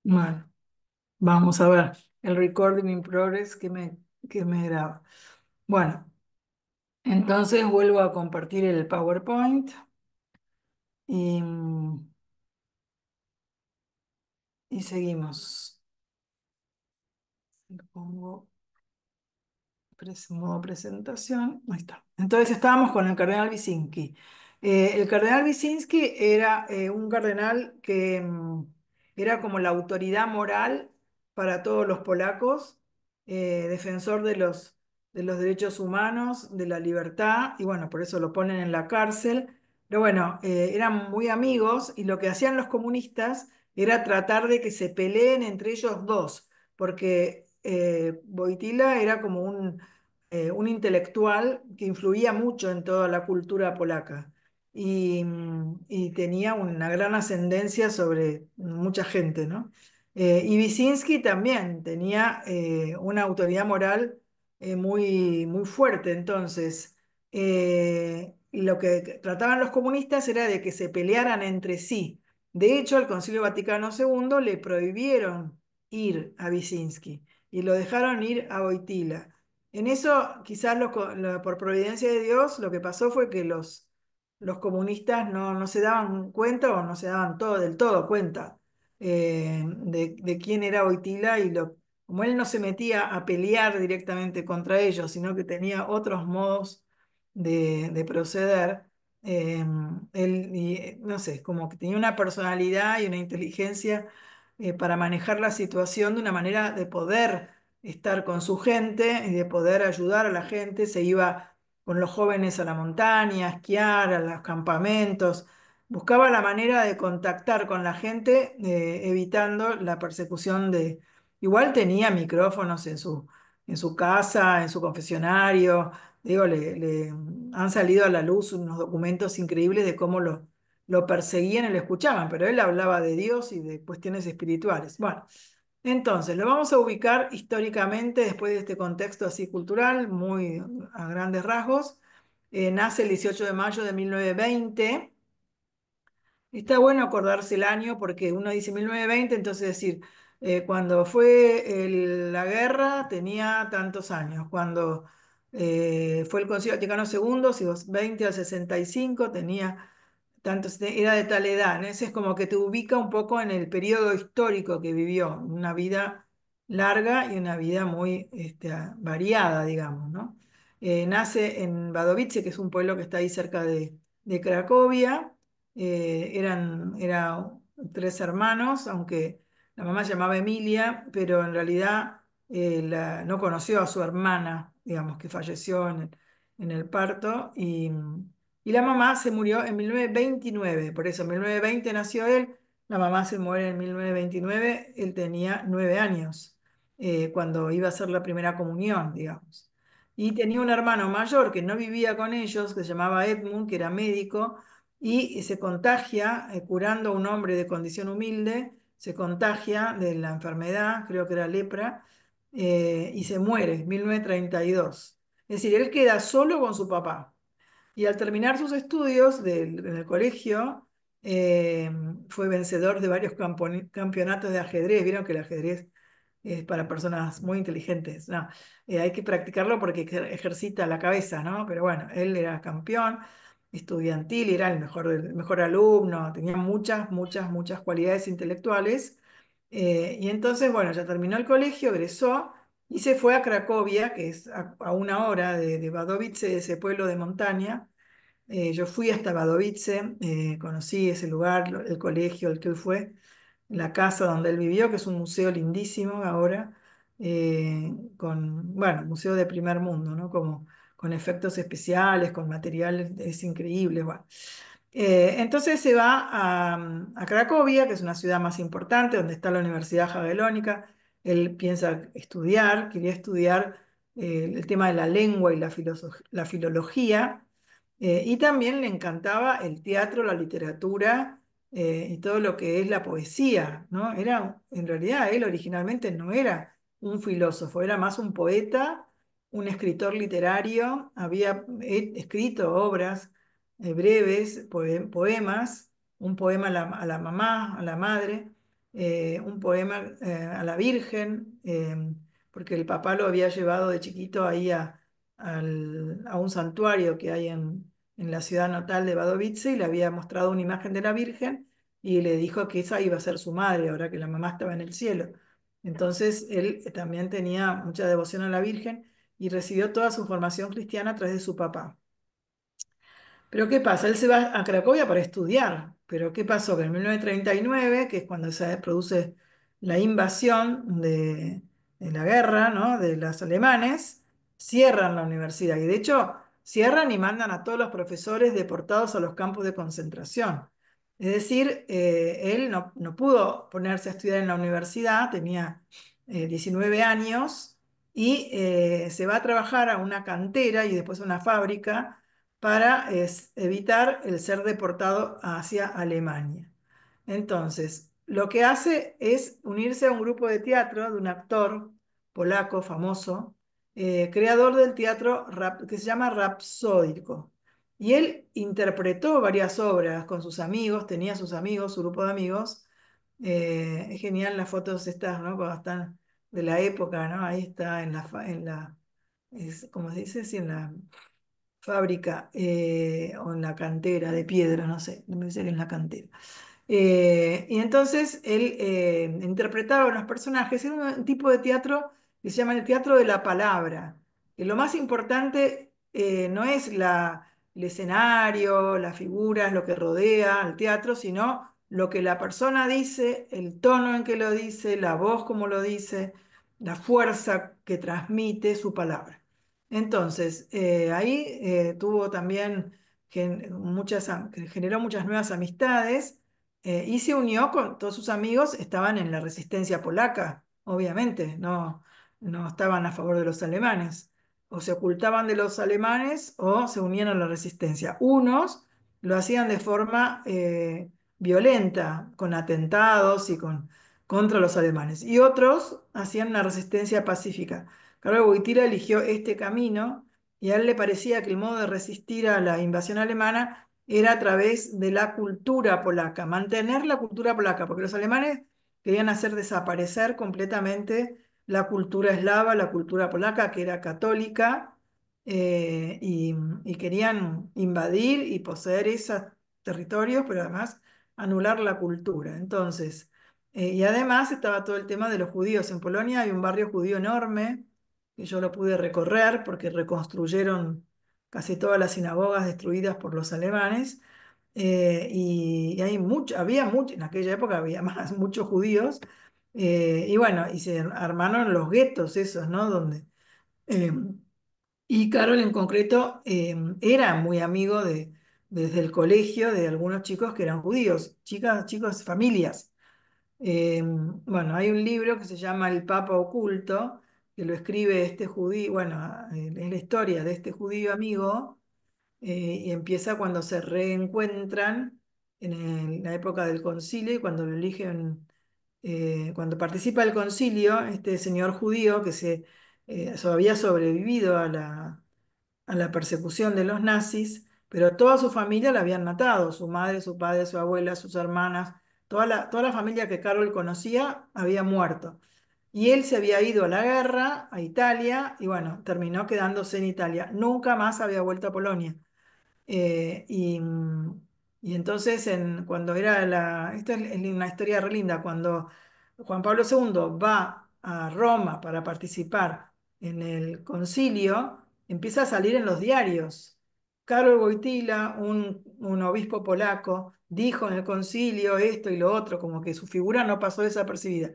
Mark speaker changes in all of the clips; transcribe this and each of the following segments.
Speaker 1: Bueno, vamos a ver el recording in progress que me graba. Bueno, entonces vuelvo a compartir el PowerPoint y seguimos. Lo pongo modo presentación. Ahí está. Entonces estábamos con el cardenal Wyszynski. El cardenal Wyszynski era un cardenal que era como la autoridad moral para todos los polacos, defensor de los derechos humanos, de la libertad, y bueno, por eso lo ponen en la cárcel. Pero bueno, eran muy amigos y lo que hacían los comunistas era tratar de que se peleen entre ellos dos, porque Wojtyła era como un intelectual que influía mucho en toda la cultura polaca y tenía una gran ascendencia sobre mucha gente, ¿no? Y Wyszynski también tenía una autoridad moral muy, muy fuerte. Entonces, lo que trataban los comunistas era de que se pelearan entre sí. De hecho, el Concilio Vaticano II le prohibieron ir a Wyszynski y lo dejaron ir a Wojtyła. En eso, quizás por providencia de Dios, lo que pasó fue que los comunistas no se daban cuenta o no se daban del todo cuenta de quién era Wojtyła como él no se metía a pelear directamente contra ellos, sino que tenía otros modos de proceder, eh, no sé, como que tenía una personalidad y una inteligencia para manejar la situación de una manera de poder estar con su gente y de poder ayudar a la gente. Se iba con los jóvenes a la montaña, a esquiar, a los campamentos. Buscaba la manera de contactar con la gente, evitando la persecución de... Igual tenía micrófonos en su casa, en su confesionario. Digo, le han salido a la luz unos documentos increíbles de cómo lo perseguían y lo escuchaban, pero él hablaba de Dios y de cuestiones espirituales. Bueno, entonces lo vamos a ubicar históricamente después de este contexto así cultural, muy a grandes rasgos. Nace el 18 de mayo de 1920. Está bueno acordarse el año porque uno dice 1920, entonces decir, cuando fue la guerra tenía tantos años, cuando fue el Concilio Vaticano II, si vos 20 al 65 tenía tantos, era de tal edad, ¿no? Ese es como que te ubica un poco en el periodo histórico que vivió, una vida larga y una vida muy variada, digamos, ¿no? Nace en Wadowice, que es un pueblo que está ahí cerca de Cracovia. Eran tres hermanos, aunque la mamá se llamaba Emilia, pero en realidad no conoció a su hermana, digamos, que falleció en el parto, y la mamá se murió en 1929. Por eso en 1920 nació él, la mamá se muere en 1929. Él tenía 9 años cuando iba a hacer la primera comunión, digamos. Y tenía un hermano mayor que no vivía con ellos, que se llamaba Edmund, que era médico, y se contagia, curando a un hombre de condición humilde, se contagia de la enfermedad, creo que era lepra, y se muere en 1932. Es decir, él queda solo con su papá. Y al terminar sus estudios en el colegio, eh, fue vencedor de varios campeonatos de ajedrez. Vieron que el ajedrez es para personas muy inteligentes. No, hay que practicarlo porque ejercita la cabeza, ¿no? Pero bueno, él era campeón estudiantil, era el mejor alumno, tenía muchas, muchas, muchas cualidades intelectuales. Y entonces, bueno, ya terminó el colegio, egresó y se fue a Cracovia, que es a una hora de Wadowice, ese pueblo de montaña. Yo fui hasta Wadowice, conocí ese lugar, el colegio al que él fue, la casa donde él vivió, que es un museo lindísimo ahora, bueno, museo de primer mundo, ¿no? Como con efectos especiales, con materiales, es increíble. Bueno. Entonces se va a Cracovia, que es una ciudad más importante, donde está la Universidad Jagellónica. Él piensa estudiar, quería estudiar el tema de la lengua y la filología, y también le encantaba el teatro, la literatura, y todo lo que es la poesía, ¿no? En realidad, él originalmente no era un filósofo, era más un poeta, un escritor literario. Había escrito obras breves, poemas, un poema a la mamá, a la madre. un poema a la Virgen, porque el papá lo había llevado de chiquito ahí a un santuario que hay en la ciudad natal de Wadowice y le había mostrado una imagen de la Virgen y le dijo que esa iba a ser su madre, ahora que la mamá estaba en el cielo. Entonces él también tenía mucha devoción a la Virgen y recibió toda su formación cristiana a través de su papá. Pero ¿qué pasa? Él se va a Cracovia para estudiar. Pero ¿qué pasó? Que en 1939, que es cuando se produce la invasión de la guerra, ¿no? De los alemanes, cierran la universidad. Y de hecho, cierran y mandan a todos los profesores deportados a los campos de concentración. Es decir, él no pudo ponerse a estudiar en la universidad, tenía 19 años, y se va a trabajar a una cantera y después a una fábrica para evitar el ser deportado hacia Alemania. Entonces, lo que hace es unirse a un grupo de teatro de un actor polaco famoso, creador del teatro que se llama Rapsódico. Y él interpretó varias obras con sus amigos, tenía sus amigos, su grupo de amigos. Es genial las fotos estas, ¿no? Cuando están de la época, ¿no? Ahí está ¿cómo se dice? Sí, en la fábrica o en la cantera de piedra, no sé, me parece que en la cantera. Y entonces él interpretaba unos personajes, era un tipo de teatro que se llama el teatro de la palabra, que lo más importante no es el escenario, las figuras, lo que rodea al teatro, sino lo que la persona dice, el tono en que lo dice, la voz como lo dice, la fuerza que transmite su palabra. Entonces, ahí tuvo también generó muchas nuevas amistades y se unió con todos sus amigos, estaban en la resistencia polaca, obviamente, no estaban a favor de los alemanes, o se ocultaban de los alemanes o se unían a la resistencia. Unos lo hacían de forma violenta, con atentados y contra los alemanes, y otros hacían una resistencia pacífica. Carlos Wojtyla eligió este camino y a él le parecía que el modo de resistir a la invasión alemana era a través de la cultura polaca, mantener la cultura polaca, porque los alemanes querían hacer desaparecer completamente la cultura eslava, la cultura polaca, que era católica, y querían invadir y poseer esos territorios, pero además anular la cultura. Entonces, y además estaba todo el tema de los judíos. En Polonia hay un barrio judío enorme, que yo lo pude recorrer porque reconstruyeron casi todas las sinagogas destruidas por los alemanes. Y había mucho, en aquella época había más, muchos judíos, y bueno, y se armaron los guetos esos, ¿no? Eh, y Carol en concreto era muy amigo desde el colegio de algunos chicos que eran judíos, chicas, chicos, familias. Bueno, hay un libro que se llama El Papa Oculto, que lo escribe este judío, bueno, es la historia de este judío amigo, y empieza cuando se reencuentran en la época del concilio y cuando lo eligen, cuando participa el concilio, este señor judío que había sobrevivido a la persecución de los nazis, pero toda su familia la habían matado, su madre, su padre, su abuela, sus hermanas, toda la familia que Carol conocía había muerto. Y él se había ido a la guerra, a Italia, y bueno, terminó quedándose en Italia. Nunca más había vuelto a Polonia. Eh, y, y entonces, esto es una historia re linda, cuando Juan Pablo II va a Roma para participar en el concilio, empieza a salir en los diarios. Karol Wojtyla, un obispo polaco, dijo en el concilio esto y lo otro, como que su figura no pasó desapercibida.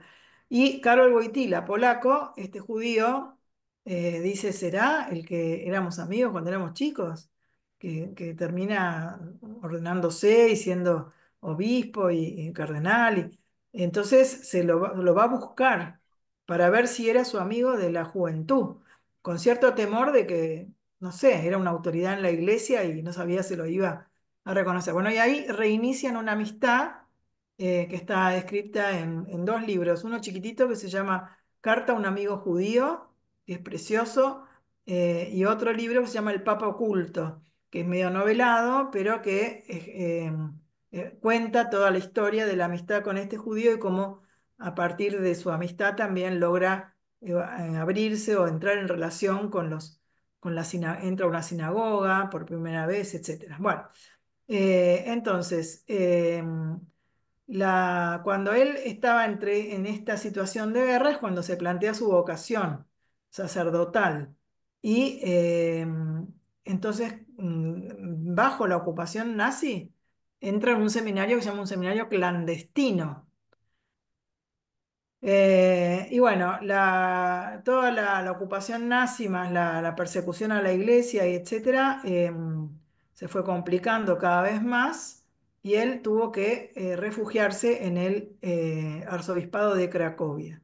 Speaker 1: Y Karol Wojtyla, polaco, este judío, dice, ¿será el que éramos amigos cuando éramos chicos? Que termina ordenándose y siendo obispo y cardenal. Entonces lo va a buscar para ver si era su amigo de la juventud, con cierto temor de que, no sé, era una autoridad en la iglesia y no sabía si lo iba a reconocer. Bueno, y ahí reinician una amistad que está escrita en dos libros, uno chiquitito que se llama Carta a un amigo judío, que es precioso, y otro libro que se llama El Papa Oculto, que es medio novelado, pero que cuenta toda la historia de la amistad con este judío y cómo a partir de su amistad también logra abrirse o entrar en relación con entra a una sinagoga por primera vez, etcétera. Bueno, entonces, cuando él estaba en esta situación de guerra es cuando se plantea su vocación sacerdotal. Y entonces, bajo la ocupación nazi, entra en un seminario que se llama un seminario clandestino. Y bueno, toda la ocupación nazi más la persecución a la iglesia y etcétera, se fue complicando cada vez más y él tuvo que refugiarse en el arzobispado de Cracovia.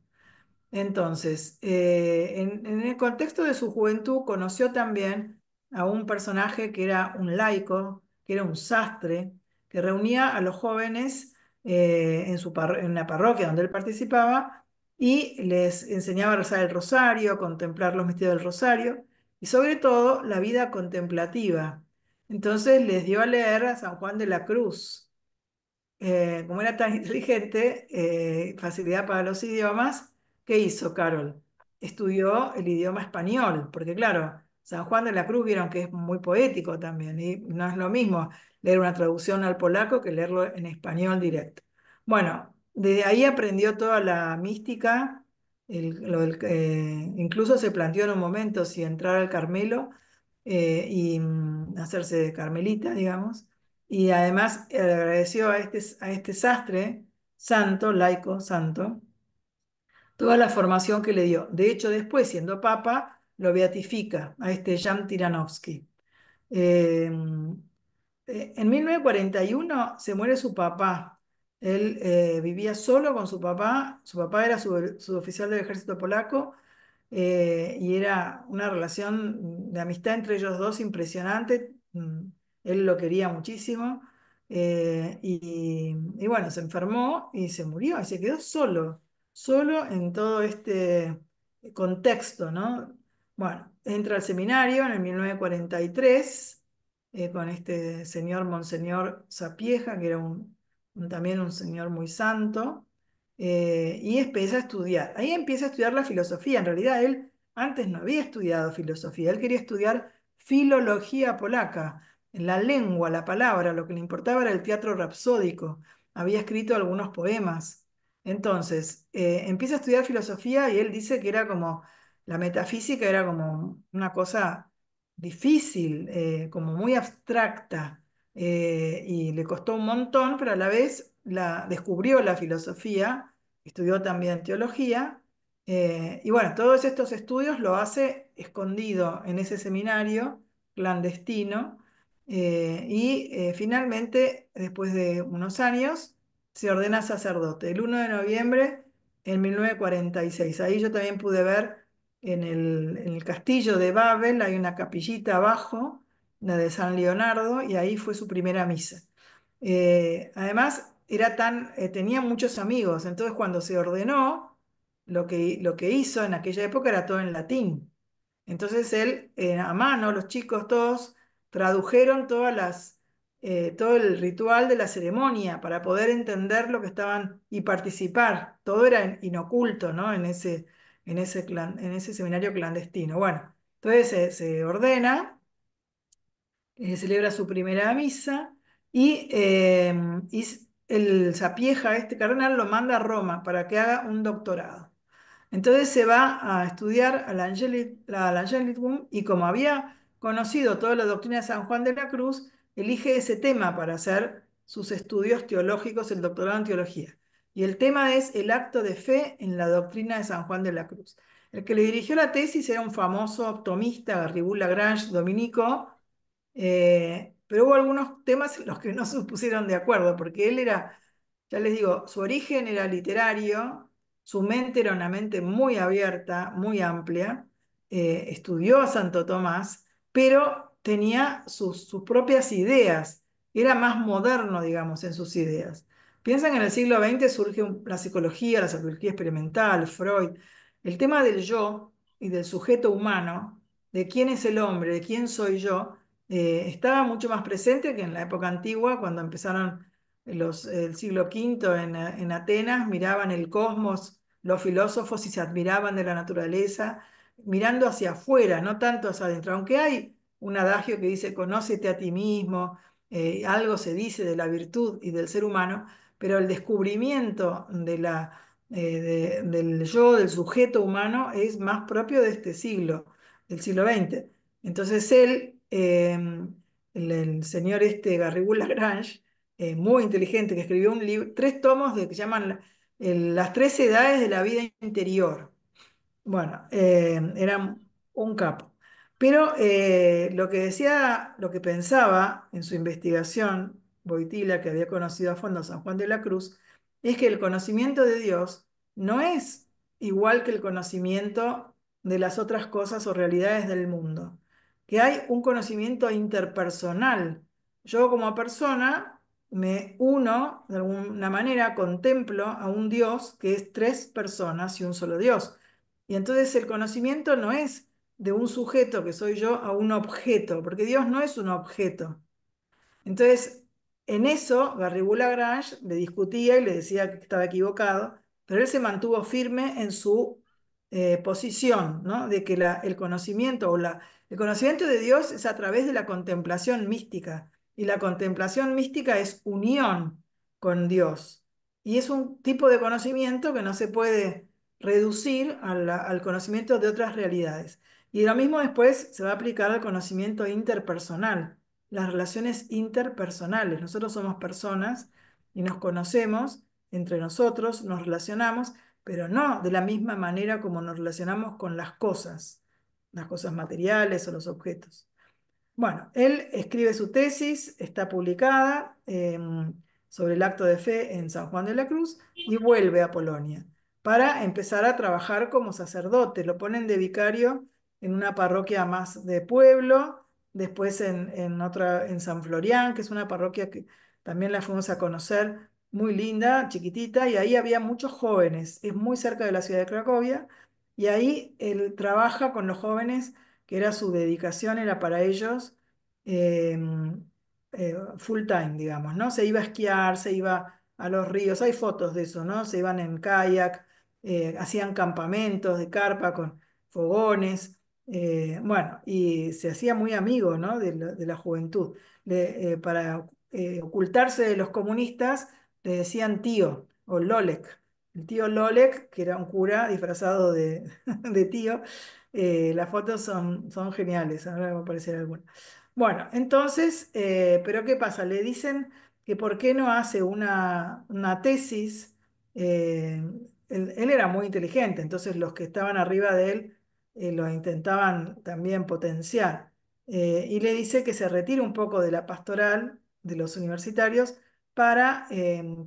Speaker 1: Entonces, en el contexto de su juventud conoció también a un personaje que era un laico, que era un sastre, que reunía a los jóvenes en la parroquia donde él participaba y les enseñaba a rezar el rosario, a contemplar los misterios del rosario y sobre todo la vida contemplativa. Entonces les dio a leer a San Juan de la Cruz. Como era tan inteligente, facilidad para los idiomas, ¿qué hizo Carol? Estudió el idioma español, porque claro, San Juan de la Cruz vieron que es muy poético también, y no es lo mismo leer una traducción al polaco que leerlo en español directo. Bueno, desde ahí aprendió toda la mística, incluso se planteó en un momento si entrar al Carmelo y hacerse de carmelita, digamos. Y además agradeció a este sastre santo, laico santo, toda la formación que le dio. De hecho, después, siendo papa, lo beatifica a este Jan Tiranovsky. Eh, en 1941 se muere su papá. Él vivía solo con su papá era su oficial del ejército polaco y era una relación de amistad entre ellos dos impresionante. Él lo quería muchísimo y bueno, se enfermó y se murió y se quedó solo, solo en todo este contexto, ¿no? Bueno, entra al seminario en el 1943 con este señor Monseñor Sapieja, que era también un señor muy santo y empieza a estudiar. Ahí empieza a estudiar la filosofía. En realidad él antes no había estudiado filosofía, él quería estudiar filología polaca, la lengua, la palabra, lo que le importaba era el teatro rapsódico. Había escrito algunos poemas. Entonces, empieza a estudiar filosofía y él dice que era como, la metafísica era como una cosa difícil, como muy abstracta, y le costó un montón, pero a la vez descubrió la filosofía, estudió también teología, y bueno, todos estos estudios lo hace escondido en ese seminario clandestino, y finalmente, después de unos años, se ordena sacerdote, el 1 de noviembre en 1946. Ahí yo también pude ver en el castillo de Babel, hay una capillita abajo, la de San Leonardo, y ahí fue su primera misa. Además, tenía muchos amigos, entonces cuando se ordenó, lo que hizo en aquella época era todo en latín. Entonces él, a mano, los chicos todos tradujeron todo el ritual de la ceremonia para poder entender lo que estaban y participar. Todo era inoculto, ¿no? En ese seminario clandestino. Bueno, entonces se ordena, celebra su primera misa y el Sapieja, este cardenal, lo manda a Roma para que haga un doctorado. Entonces se va a estudiar al Angelicum y como había conocido toda la doctrina de San Juan de la Cruz, elige ese tema para hacer sus estudios teológicos, el doctorado en teología. Y el tema es el acto de fe en la doctrina de San Juan de la Cruz. El que le dirigió la tesis era un famoso optomista, Garrigou Lagrange, dominico, pero hubo algunos temas en los que no se pusieron de acuerdo, porque él era, ya les digo, su origen era literario, su mente era una mente muy abierta, muy amplia, estudió a Santo Tomás, pero tenía sus propias ideas, era más moderno, digamos, en sus ideas. Piensan que en el siglo XX surge la psicología experimental, Freud, el tema del yo y del sujeto humano, de quién es el hombre, de quién soy yo, estaba mucho más presente que en la época antigua, cuando empezaron el siglo quinto en Atenas miraban el cosmos, los filósofos, y se admiraban de la naturaleza, mirando hacia afuera, no tanto hacia adentro. Aunque hay un adagio que dice, conócete a ti mismo, algo se dice de la virtud y del ser humano, pero el descubrimiento del yo, del sujeto humano, es más propio de este siglo, del siglo XX. Entonces él, el señor este Garrigou Lagrange, muy inteligente, que escribió un libro, 3 tomos que se llaman Las 3 edades de la vida interior. Bueno, era un capo. Pero lo que decía, lo que pensaba en su investigación, Boitila, que había conocido a fondo a San Juan de la Cruz, es que el conocimiento de Dios no es igual que el conocimiento de las otras cosas o realidades del mundo, que hay un conocimiento interpersonal. Yo como persona me uno, de alguna manera, contemplo a un Dios que es 3 personas y un solo Dios. Y entonces el conocimiento no es de un sujeto que soy yo a un objeto, porque Dios no es un objeto. Entonces, en eso, Garrigou Lagrange le discutía y le decía que estaba equivocado, pero él se mantuvo firme en su posición, ¿no? De que el conocimiento el conocimiento de Dios es a través de la contemplación mística, y la contemplación mística es unión con Dios. Y es un tipo de conocimiento que no se puede reducir al conocimiento de otras realidades. Y lo mismo después se va a aplicar al conocimiento interpersonal, las relaciones interpersonales. Nosotros somos personas y nos conocemos entre nosotros, nos relacionamos, pero no de la misma manera como nos relacionamos con las cosas materiales o los objetos. Bueno, él escribe su tesis, está publicada sobre el acto de fe en San Juan de la Cruz, y vuelve a Polonia para empezar a trabajar como sacerdote. Lo ponen de vicario en una parroquia más de pueblo, después en otra, en San Florián, que es una parroquia que también la fuimos a conocer, muy linda, chiquitita, y ahí había muchos jóvenes. Es muy cerca de la ciudad de Cracovia, y ahí él trabaja con los jóvenes, que era su dedicación, era para ellos eh, full time, digamos, ¿no? Se iba a esquiar, se iba a los ríos, hay fotos de eso, ¿no? Se iban en kayak, hacían campamentos de carpa con fogones, bueno, y se hacía muy amigo, ¿no? De la juventud. Para ocultarse de los comunistas, le decían tío o Lolek. El tío Lolek, que era un cura disfrazado de tío. Las fotos son geniales, ahora me va a aparecer alguna. Bueno, entonces, pero ¿qué pasa? Le dicen que por qué no hace una tesis. eh, él era muy inteligente, entonces los que estaban arriba de él lo intentaban también potenciar. Y le dice que se retire un poco de la pastoral de los universitarios para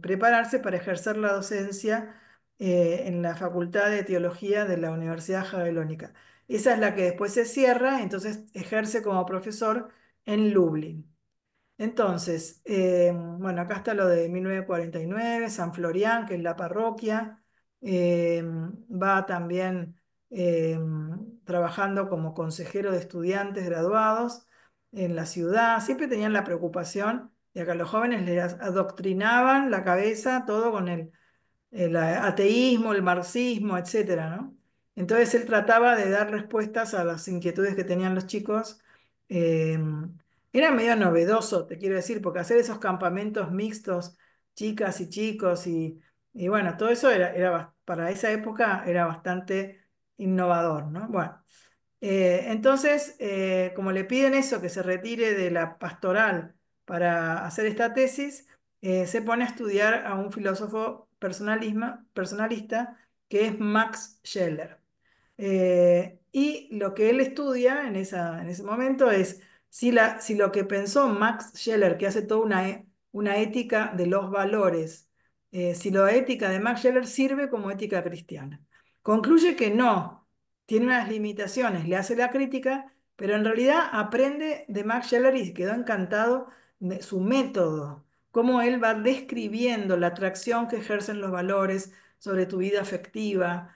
Speaker 1: prepararse para ejercer la docencia en la Facultad de Teología de la Universidad Jagellónica. Esa es la que después se cierra, entonces ejerce como profesor en Lublin. Entonces, bueno, acá está lo de 1949, San Florián, que es la parroquia. Va también eh, trabajando como consejero de estudiantes graduados en la ciudad. Siempre tenían la preocupación de que a los jóvenes les adoctrinaban la cabeza todo con el ateísmo, el marxismo, etcétera, ¿no? Entonces él trataba de dar respuestas a las inquietudes que tenían los chicos. Eh, Era medio novedoso, te quiero decir, porque hacer esos campamentos mixtos, chicas y chicos, y bueno, todo eso para esa época era bastante innovador, ¿no? Bueno. Entonces, como le piden eso, que se retire de la pastoral para hacer esta tesis, se pone a estudiar a un filósofo personalista que es Max Scheler. Y lo que él estudia en ese momento es si lo que pensó Max Scheler, que hace toda una ética de los valores, si la ética de Max Scheler sirve como ética cristiana. Concluye que no, tiene unas limitaciones, le hace la crítica, pero en realidad aprende de Max Scheler y quedó encantado de su método, cómo él va describiendo la atracción que ejercen los valores sobre tu vida afectiva.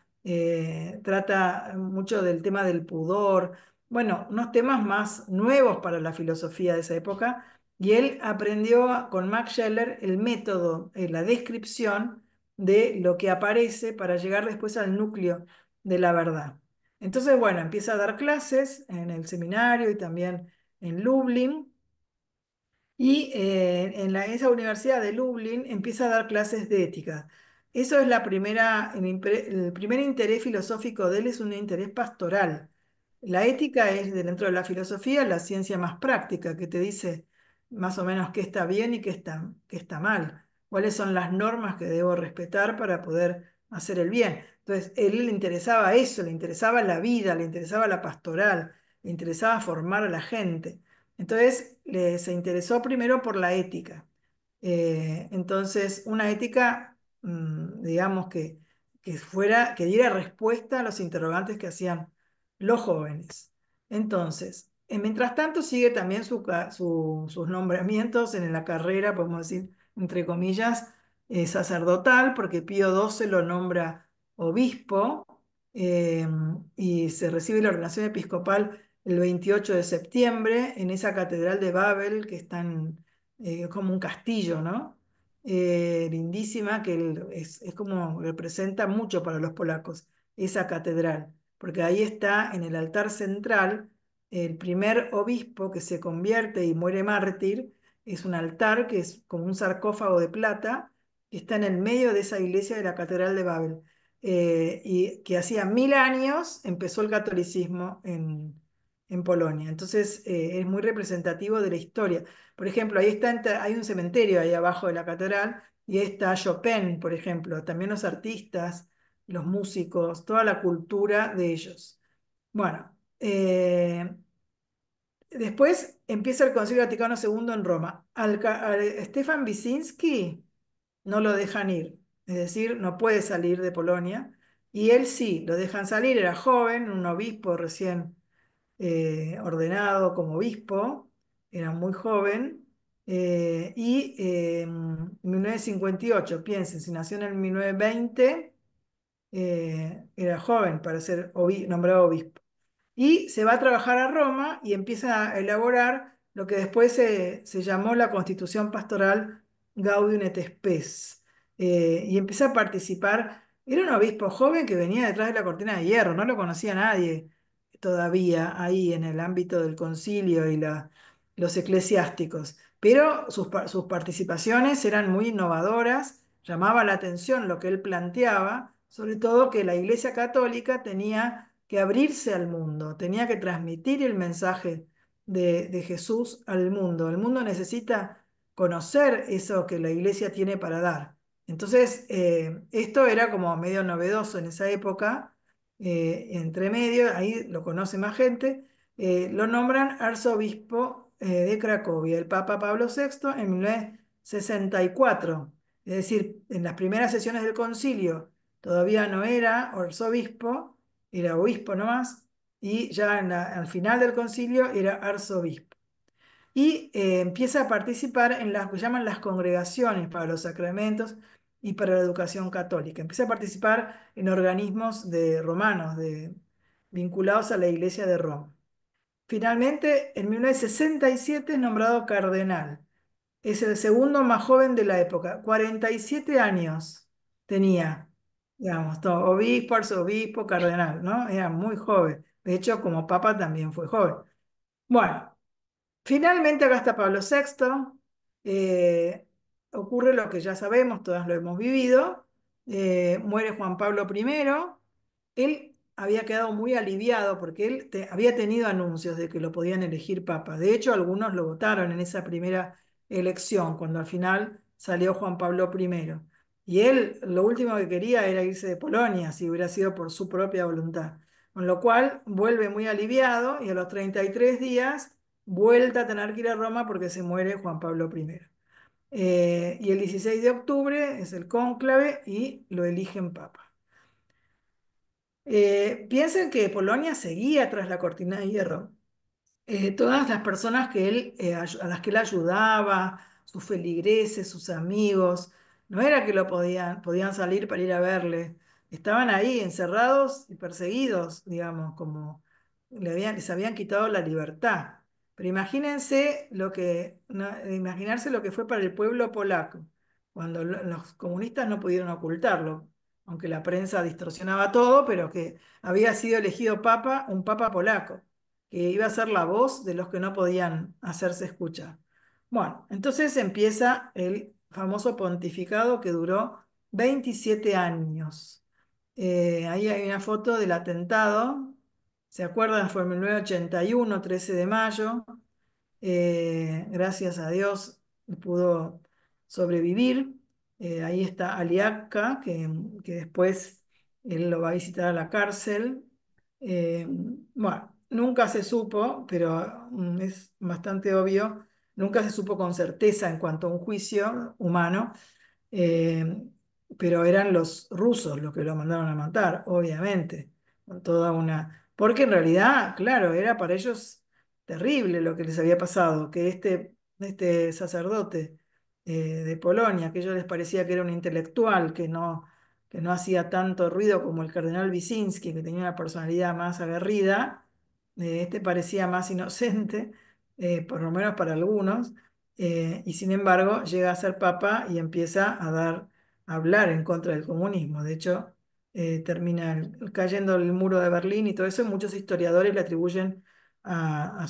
Speaker 1: Trata mucho del tema del pudor, bueno, unos temas más nuevos para la filosofía de esa época, Y él aprendió con Max Scheler el método, la descripción de lo que aparece para llegar después al núcleo de la verdad. Entonces, bueno, empieza a dar clases en el seminario y también en Lublin. Y en esa universidad de Lublin empieza a dar clases de ética. Eso es el primer interés filosófico de él es un interés pastoral. La ética es dentro de la filosofía la ciencia más práctica, que te dice más o menos qué está bien y qué está mal, cuáles son las normas que debo respetar para poder hacer el bien. Entonces, a él le interesaba eso, le interesaba la vida, le interesaba la pastoral, le interesaba formar a la gente. Entonces, se interesó primero por la ética. Entonces, una ética, digamos, que diera respuesta a los interrogantes que hacían los jóvenes. Entonces, mientras tanto, sigue también sus nombramientos en la carrera, podemos decir, entre comillas, sacerdotal, porque Pío XII lo nombra obispo eh, y se recibe la ordenación episcopal el 28 de septiembre en esa catedral de Babel que está como un castillo, ¿no? Lindísima, es como representa mucho para los polacos, esa catedral, porque ahí está en el altar central el primer obispo que se convierte y muere mártir, es un altar que es como un sarcófago de plata, que está en el medio de esa iglesia de la catedral de Babel, y que hacía 1000 años empezó el catolicismo en Polonia. Entonces es muy representativo de la historia. Por ejemplo, hay un cementerio ahí abajo de la catedral y ahí está Chopin, por ejemplo, también los artistas, los músicos, toda la cultura de ellos. Bueno, después empieza el Concilio Vaticano II en Roma. Al Stefan Wyszynski no lo dejan ir, es decir, no puede salir de Polonia. Y él sí, lo dejan salir, era joven, un obispo recién ordenado como obispo, era muy joven, y en 1958, piensen, si nació en el 1920, era joven para ser nombrado obispo. Y se va a trabajar a Roma y empieza a elaborar lo que después se llamó la Constitución Pastoral Gaudium et Spes. Y empieza a participar. Era un obispo joven que venía detrás de la cortina de hierro, no lo conocía nadie todavía ahí en el ámbito del concilio y los eclesiásticos. Pero sus participaciones eran muy innovadoras, llamaba la atención lo que él planteaba, sobre todo que la Iglesia Católica tenía que abrirse al mundo, tenía que transmitir el mensaje de Jesús al mundo. El mundo necesita conocer eso que la iglesia tiene para dar. Entonces, esto era como medio novedoso en esa época, entre medio, ahí lo conoce más gente, lo nombran arzobispo de Cracovia, el Papa Pablo VI en 1964. Es decir, en las primeras sesiones del concilio todavía no era arzobispo, era obispo nomás, y ya al final del concilio era arzobispo. Y empieza a participar en las que llaman las congregaciones para los sacramentos y para la educación católica. Empieza a participar en organismos de romanos, vinculados a la Iglesia de Roma. Finalmente, en 1967 es nombrado cardenal. Es el segundo más joven de la época. 47 años tenía, digamos, todo, obispo, arzobispo, cardenal, ¿no? Era muy joven. De hecho, como papa también fue joven. Bueno, finalmente acá está Pablo VI. eh, Ocurre lo que ya sabemos, todas lo hemos vivido. Muere Juan Pablo I. Él había quedado muy aliviado porque él había tenido anuncios de que lo podían elegir papa. De hecho, algunos lo votaron en esa primera elección, cuando al final salió Juan Pablo I. Y él lo último que quería era irse de Polonia, si hubiera sido por su propia voluntad. Con lo cual vuelve muy aliviado y a los 33 días vuelta a tener que ir a Roma porque se muere Juan Pablo I. Y el 16 de octubre es el cónclave y lo eligen papa. Piensen que Polonia seguía tras la cortina de hierro. Todas las personas a las que él ayudaba, sus feligreses, sus amigos, no era que podían salir para ir a verle, estaban ahí encerrados y perseguidos, digamos, como les habían quitado la libertad. Pero imagínense imaginarse lo que fue para el pueblo polaco, cuando los comunistas no pudieron ocultarlo, aunque la prensa distorsionaba todo, pero que había sido elegido papa, un papa polaco, que iba a ser la voz de los que no podían hacerse escuchar. Bueno, entonces empieza el famoso pontificado que duró 27 años. Ahí hay una foto del atentado. ¿Se acuerdan? Fue en 1981, 13 de mayo. Gracias a Dios pudo sobrevivir. Ahí está Aliaca, que después él lo va a visitar a la cárcel. Bueno, nunca se supo, pero es bastante obvio, nunca se supo con certeza en cuanto a un juicio humano, eh, pero eran los rusos los que lo mandaron a matar, obviamente, con toda una... Porque en realidad, claro, era para ellos terrible lo que les había pasado, que este sacerdote de Polonia, que a ellos les parecía que era un intelectual, que no hacía tanto ruido como el cardenal Wyszynski, que tenía una personalidad más aguerrida, este parecía más inocente, por lo menos para algunos, y sin embargo llega a ser papa y empieza a hablar en contra del comunismo. De hecho, termina cayendo el muro de Berlín y todo eso, muchos historiadores le atribuyen a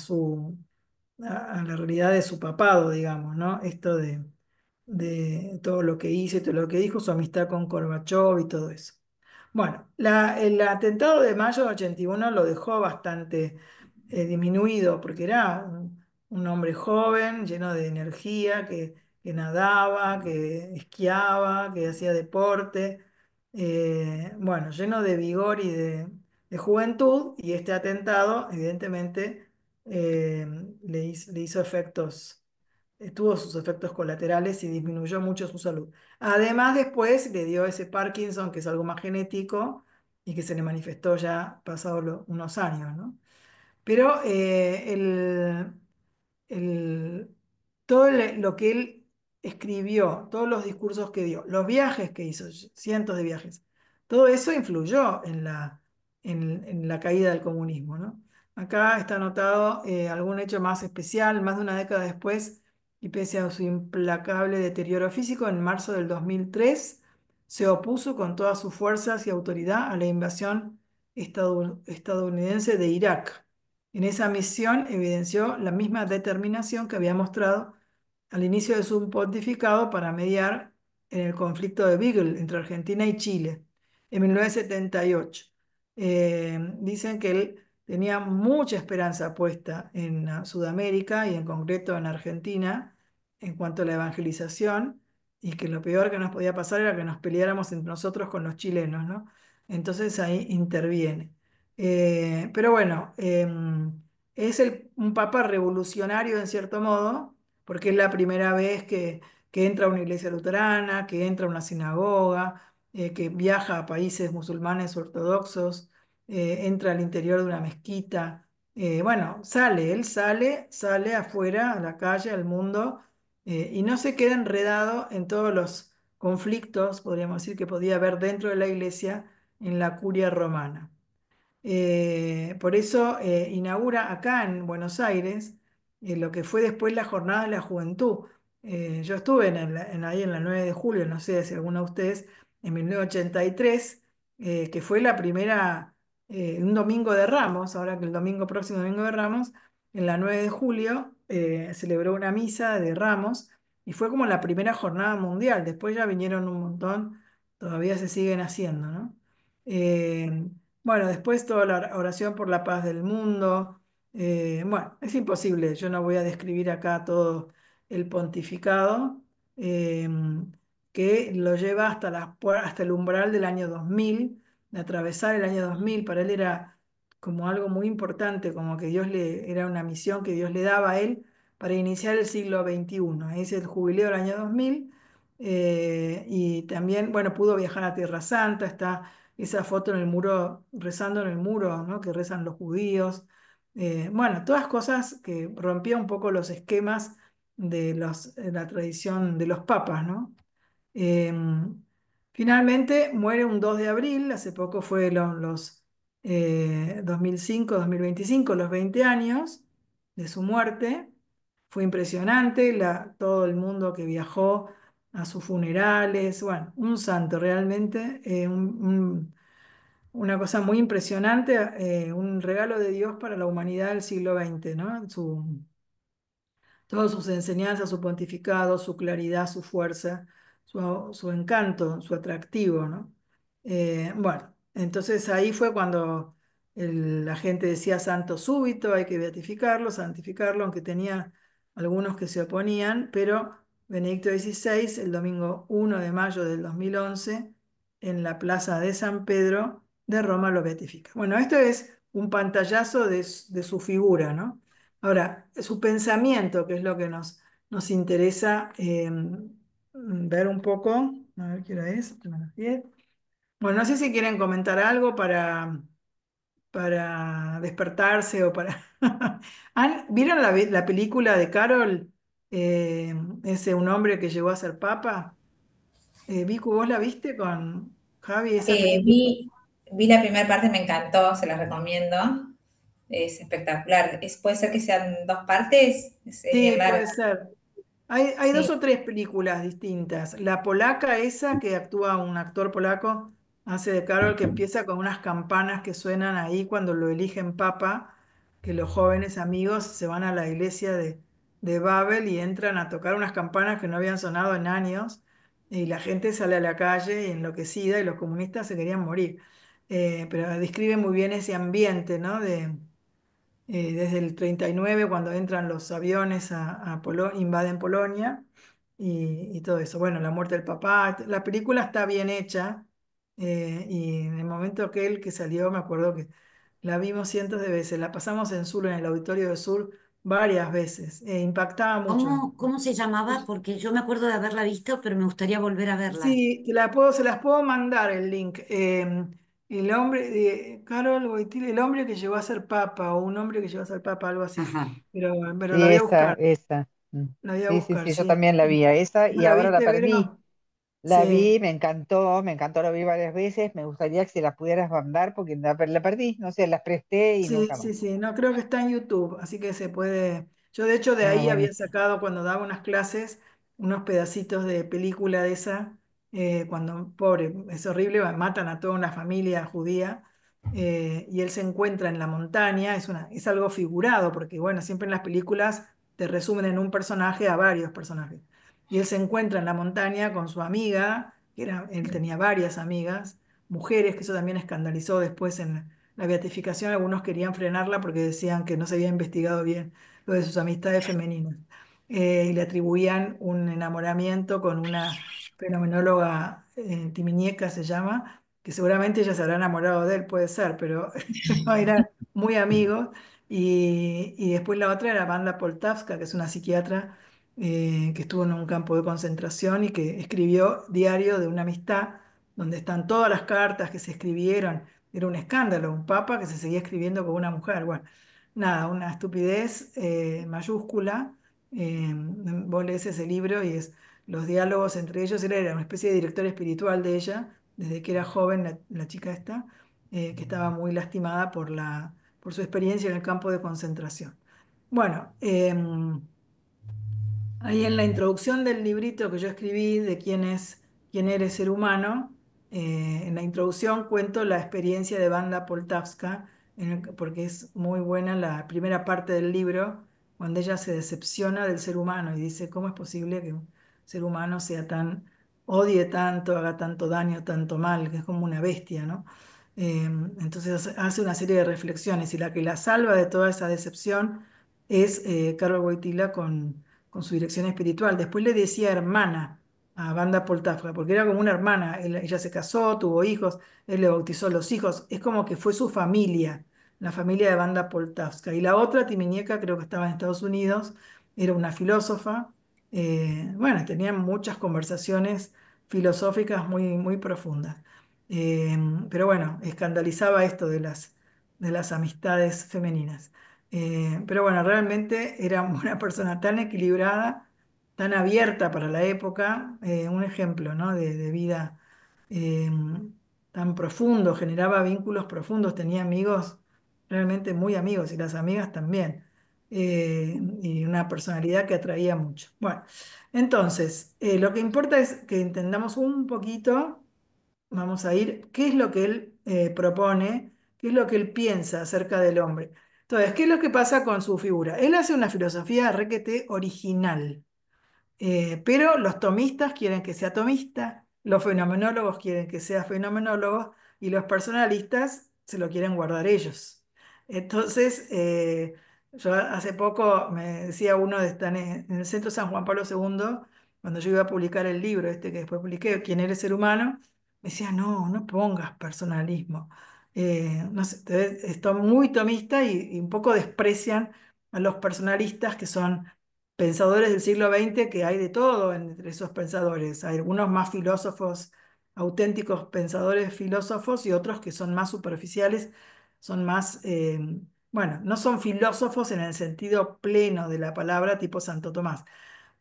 Speaker 1: la realidad de su papado, digamos, ¿no? Esto de todo lo que hizo y todo lo que dijo, su amistad con Gorbachev y todo eso. Bueno, el atentado de mayo de 81 lo dejó bastante disminuido, porque era un hombre joven, lleno de energía, que nadaba, que esquiaba, que hacía deporte, bueno, lleno de vigor y de juventud, y este atentado, evidentemente, eh, le hizo efectos, tuvo sus efectos colaterales y disminuyó mucho su salud. Además, después le dio ese Parkinson, que es algo más genético y que se le manifestó ya pasados unos años, ¿no? Pero el- todo lo que él escribió, todos los discursos que dio, los viajes que hizo, cientos de viajes, todo eso influyó en la caída del comunismo, ¿no? Acá está anotado algún hecho más especial, más de una década después, y pese a su implacable deterioro físico, en marzo del 2003 se opuso con todas sus fuerzas y autoridad a la invasión estadounidense de Irak. En esa misión evidenció la misma determinación que había mostrado al inicio de su pontificado para mediar en el conflicto de Beagle entre Argentina y Chile en 1978. Dicen que él tenía mucha esperanza puesta en Sudamérica y en concreto en Argentina en cuanto a la evangelización, y que lo peor que nos podía pasar era que nos peleáramos entre nosotros con los chilenos, ¿no? Entonces ahí interviene. Pero bueno, es un papa revolucionario en cierto modo, porque es la primera vez que entra a una iglesia luterana, que entra a una sinagoga, que viaja a países musulmanes ortodoxos, entra al interior de una mezquita. Bueno, sale afuera, a la calle, al mundo, y no se queda enredado en todos los conflictos, podríamos decir, que podía haber dentro de la iglesia en la curia romana. Por eso inaugura acá en Buenos Aires lo que fue después la Jornada de la Juventud. Yo estuve ahí en la 9 de julio, no sé si alguno de ustedes, en 1983, que fue la primera, un domingo de Ramos, ahora que el domingo próximo, domingo de Ramos, en la 9 de julio celebró una misa de Ramos y fue como la primera jornada mundial. Después ya vinieron un montón, todavía se siguen haciendo, ¿no? Eh, bueno, después toda la oración por la paz del mundo. Bueno, es imposible, yo no voy a describir acá todo el pontificado, eh, que lo lleva hasta el umbral del año 2000, de atravesar el año 2000. Para él era como algo muy importante, como que era una misión que Dios le daba a él para iniciar el siglo XXI. Es el jubileo del año 2000, y también, bueno, pudo viajar a Tierra Santa, está esa foto en el muro, rezando en el muro, ¿no? Que rezan los judíos. Bueno, todas cosas que rompían un poco los esquemas de la tradición de los papas, ¿no? Eh, Finalmente muere un 2 de abril, hace poco fue los 2005, 2025, los 20 años. de su muerte. Fue impresionante, todo el mundo que viajó a sus funerales, bueno, un santo realmente, una cosa muy impresionante, un regalo de Dios para la humanidad del siglo XX, ¿no? Todas sus enseñanzas, su pontificado, su claridad, su fuerza, su encanto, su atractivo, ¿no? Bueno, entonces ahí fue cuando la gente decía santo súbito, hay que beatificarlo, santificarlo, aunque tenía algunos que se oponían, pero Benedicto XVI, el domingo 1 de mayo del 2011, en la plaza de San Pedro de Roma lo beatifica. Bueno, esto es un pantallazo de su figura, ¿no? Ahora, su pensamiento, que es lo que nos interesa ver un poco. A ver qué hora es. Menos 10. Bueno, no sé si quieren comentar algo para despertarse o para... ¿Vieron la película de Carol? Ese un hombre que llegó a ser papa. Vicu, ¿vos la viste con Javi esa
Speaker 2: Eh,
Speaker 1: película?
Speaker 2: vi, vi la primera parte, me encantó, se la recomiendo. Es espectacular. Puede ser que sean dos partes, es bien
Speaker 1: Sí,
Speaker 2: larga.
Speaker 1: puede ser. Hay dos
Speaker 2: Sí.
Speaker 1: o tres películas distintas. La polaca esa que actúa un actor polaco, hace de Carol, que empieza con unas campanas que suenan ahí cuando lo eligen papa, que los jóvenes amigos se van a la iglesia de Babel y entran a tocar unas campanas que no habían sonado en años y la gente sale a la calle enloquecida y los comunistas se querían morir. Pero describe muy bien ese ambiente, ¿no? Desde el 39 cuando entran los aviones invaden Polonia y todo eso. Bueno, la muerte del papá, la película está bien hecha y en el momento que salió, me acuerdo que la vimos cientos de veces, la pasamos en Sur, en el Auditorio de Sur, varias veces, impactaba mucho.
Speaker 3: ¿Cómo se llamaba? Porque yo me acuerdo de haberla visto, pero me gustaría volver a verla.
Speaker 1: Sí, se las puedo mandar el link. El hombre de Carol Wojtyla, el hombre que llegó a ser papa, o un hombre que llegó a ser papa, algo así.
Speaker 3: Ajá.
Speaker 1: Pero la
Speaker 4: Sí,
Speaker 1: voy a
Speaker 4: esa,
Speaker 1: buscar,
Speaker 4: esa. Mm.
Speaker 1: la voy a
Speaker 4: Sí, sí,
Speaker 1: buscar,
Speaker 4: sí, yo
Speaker 1: sí.
Speaker 4: también la vi a esa
Speaker 1: ¿No
Speaker 4: y
Speaker 1: la
Speaker 4: ahora la
Speaker 1: viste,
Speaker 4: perdí.
Speaker 1: Vero?
Speaker 4: La
Speaker 1: Sí,
Speaker 4: vi, me encantó, la vi varias veces. Me gustaría que se la pudieras mandar porque la perdí, no sé, las presté y
Speaker 1: sí,
Speaker 4: nunca más.
Speaker 1: sí, sí. No, creo que está en YouTube, así que se puede. Yo, de hecho, de
Speaker 4: Ah,
Speaker 1: ahí había
Speaker 4: buenísimo.
Speaker 1: sacado cuando daba unas clases unos pedacitos de película de esa, cuando, pobre, es horrible, matan a toda una familia judía y él se encuentra en la montaña. Es algo figurado, porque, bueno, siempre en las películas te resumen en un personaje a varios personajes. Y él se encuentra en la montaña con su amiga, él tenía varias amigas, mujeres, que eso también escandalizó después en la beatificación. Algunos querían frenarla porque decían que no se había investigado bien lo de sus amistades femeninas. Y le atribuían un enamoramiento con una fenomenóloga, Timiñeca se llama, que seguramente ella se habrá enamorado de él, puede ser, pero no, eran muy amigos. Y después la otra era Wanda Poltavska, que es una psiquiatra que estuvo en un campo de concentración y que escribió Diario de una amistad, donde están todas las cartas que se escribieron. Era un escándalo, un papa que se seguía escribiendo con una mujer. Bueno, nada, una estupidez mayúscula. Vos lees ese libro y es los diálogos entre ellos. Él era una especie de director espiritual de ella, desde que era joven, la chica esta, que estaba muy lastimada por su experiencia en el campo de concentración. Bueno, ahí en la introducción del librito que yo escribí de quién eres ser humano, en la introducción cuento la experiencia de Banda Poltavska, porque es muy buena la primera parte del libro, cuando ella se decepciona del ser humano y dice, ¿cómo es posible que un ser humano odie tanto, haga tanto daño, tanto mal, que es como una bestia, ¿no? Entonces hace una serie de reflexiones y la que la salva de toda esa decepción es Carol Wojtyla con su dirección espiritual. Después le decía hermana a Banda Poltavka, porque era como una hermana. Ella se casó, tuvo hijos, él le bautizó los hijos. Es como que fue su familia, la familia de Banda Poltavka. Y la otra, Timiñeca, creo que estaba en Estados Unidos, era una filósofa. Bueno, tenían muchas conversaciones filosóficas muy, muy profundas. Eh, pero bueno, escandalizaba esto de las amistades femeninas. Pero bueno, realmente era una persona tan equilibrada, tan abierta para la época, un ejemplo, ¿no? de vida eh, tan profundo, generaba vínculos profundos, tenía amigos, realmente muy amigos, y las amigas también. y una personalidad que atraía mucho. Bueno, entonces, lo que importa es que entendamos un poquito, vamos a ir, qué es lo que él propone, qué es lo que él piensa acerca del hombre. Entonces, ¿qué es lo que pasa con su figura? Él hace una filosofía requete original. Pero los tomistas quieren que sea tomista, los fenomenólogos quieren que sea fenomenólogo y los personalistas se lo quieren guardar ellos. Entonces, yo hace poco me decía uno de estar en el Centro San Juan Pablo II, cuando yo iba a publicar el libro este que después publiqué, ¿Quién eres ser humano? Me decía, no, no pongas personalismo. No sé, esto muy tomista y un poco desprecian a los personalistas que son pensadores del siglo XX, que hay de todo entre esos pensadores. Hay algunos más filósofos, auténticos pensadores filósofos, y otros que son más superficiales, son más, bueno, no son filósofos en el sentido pleno de la palabra, tipo Santo Tomás,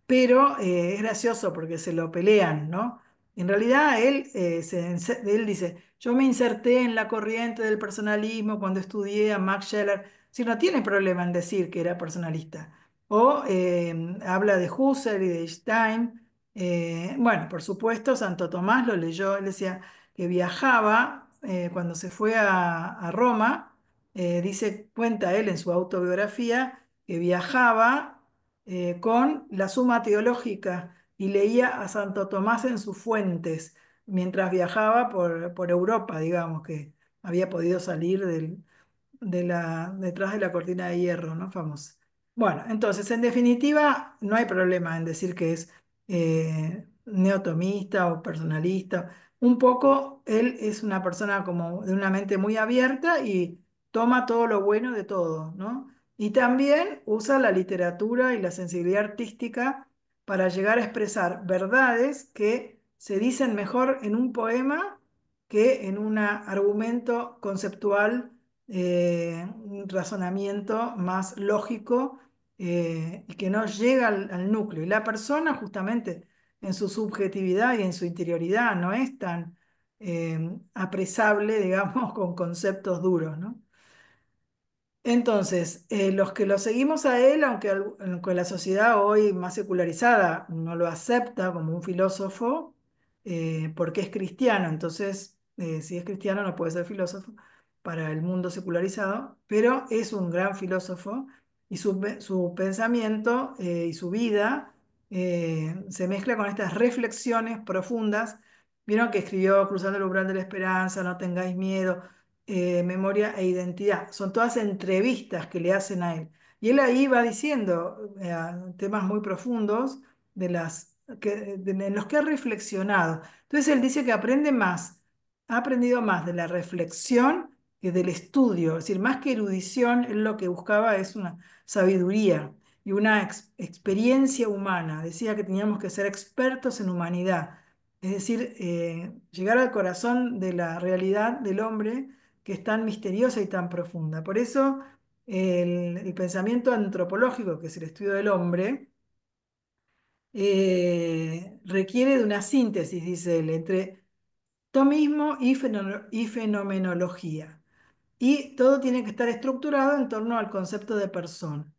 Speaker 1: pero es gracioso porque se lo pelean, ¿no? En realidad él dice, yo me inserté en la corriente del personalismo cuando estudié a Max Scheler, si no tiene problema en decir que era personalista. O habla de Husserl y de Stein. Bueno, por supuesto, Santo Tomás lo leyó, él decía que viajaba cuando se fue a Roma, cuenta él en su autobiografía, que viajaba con la Suma Teológica y leía a Santo Tomás en sus fuentes mientras viajaba por Europa, digamos, que había podido salir detrás de la cortina de hierro, ¿no? Famosa. Bueno, entonces, en definitiva, no hay problema en decir que es neotomista o personalista. Un poco, él es una persona como de una mente muy abierta y toma todo lo bueno de todo, ¿no? Y también usa la literatura y la sensibilidad artística para llegar a expresar verdades que se dicen mejor en un poema que en un argumento conceptual, un razonamiento más lógico, y que no llega al núcleo. Y la persona justamente en su subjetividad y en su interioridad no es tan apresable, digamos, con conceptos duros, ¿no? Entonces, los que lo seguimos a él, aunque la sociedad hoy más secularizada no lo acepta como un filósofo, porque es cristiano, entonces, si es cristiano no puede ser filósofo para el mundo secularizado, pero es un gran filósofo y su pensamiento y su vida se mezcla con estas reflexiones profundas. Vieron que escribió Cruzando el umbral de la esperanza, No tengáis miedo, Memoria e Identidad. Son todas entrevistas que le hacen a él. Y él ahí va diciendo temas muy profundos en los que ha reflexionado. Entonces él dice que ha aprendido más de la reflexión que del estudio. Es decir, más que erudición, él lo que buscaba es una sabiduría y una experiencia humana. Decía que teníamos que ser expertos en humanidad. Es decir, llegar al corazón de la realidad del hombre, que es tan misteriosa y tan profunda. Por eso el pensamiento antropológico, que es el estudio del hombre, requiere de una síntesis, dice él, entre tomismo y fenomenología. Y todo tiene que estar estructurado en torno al concepto de persona.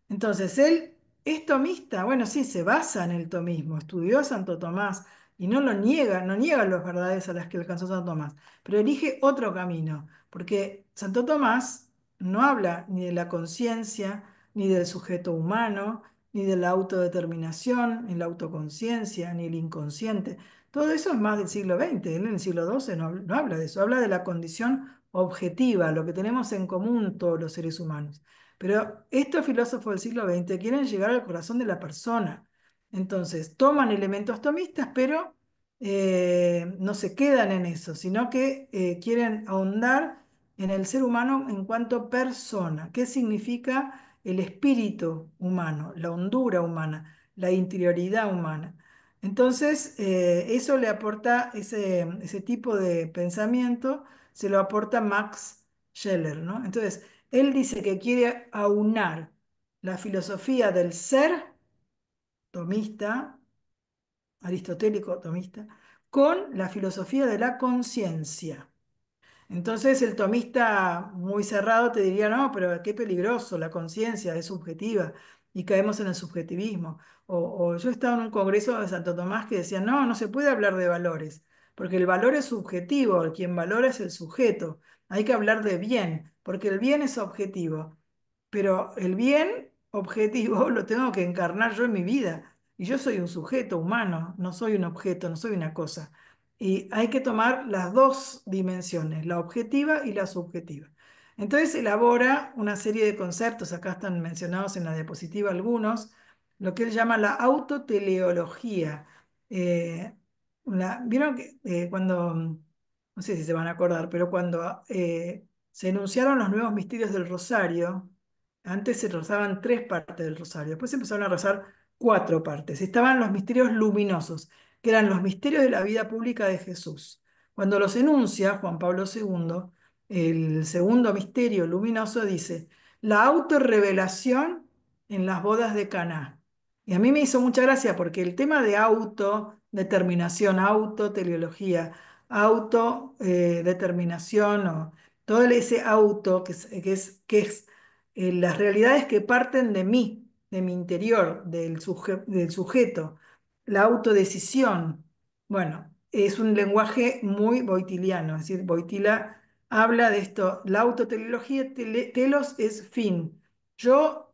Speaker 1: Entonces, él es tomista, bueno, sí, se basa en el tomismo, estudió a Santo Tomás y no lo niega, no niega las verdades a las que alcanzó Santo Tomás, pero elige otro camino, porque Santo Tomás no habla ni de la conciencia, ni del sujeto humano, ni de la autodeterminación, ni la autoconciencia, ni el inconsciente. Todo eso es más del siglo XX. Él en el siglo XII no habla de eso, habla de la condición objetiva, lo que tenemos en común todos los seres humanos. Pero estos filósofos del siglo XX quieren llegar al corazón de la persona. Entonces, toman elementos tomistas, pero no se quedan en eso, sino que quieren ahondar en el ser humano en cuanto persona. ¿Qué significa el espíritu humano, la hondura humana, la interioridad humana? Entonces, eso le aporta ese tipo de pensamiento, se lo aporta Max Scheler, ¿no? Entonces, él dice que quiere aunar la filosofía del ser tomista, aristotélico tomista, con la filosofía de la conciencia. Entonces el tomista muy cerrado te diría, no, pero qué peligroso, la conciencia es subjetiva y caemos en el subjetivismo. O yo estaba en un congreso de Santo Tomás que decía, no, no se puede hablar de valores, porque el valor es subjetivo, quien valora es el sujeto. Hay que hablar de bien, porque el bien es objetivo, pero el bien objetivo lo tengo que encarnar yo en mi vida. Y yo soy un sujeto humano, no soy un objeto, no soy una cosa. Y hay que tomar las dos dimensiones, la objetiva y la subjetiva. Entonces elabora una serie de conceptos, acá están mencionados en la diapositiva algunos, lo que él llama la autoteleología. Eh, Vieron que cuando, no sé si se van a acordar, pero cuando se enunciaron los nuevos misterios del Rosario, antes se rezaban 3 partes del Rosario, después se empezaron a rezar 4 partes. Estaban los misterios luminosos, que eran los misterios de la vida pública de Jesús. Cuando los enuncia Juan Pablo II, el segundo misterio luminoso dice, la autorrevelación en las bodas de Caná. Y a mí me hizo mucha gracia porque el tema de autodeterminación, autoteleología, autodeterminación, o todo ese auto que es las realidades que parten de mí, de mi interior, del sujeto, la autodecisión. Bueno, es un lenguaje muy boitiliano, es decir, Boitila habla de esto, la autoteleología, telos es fin. Yo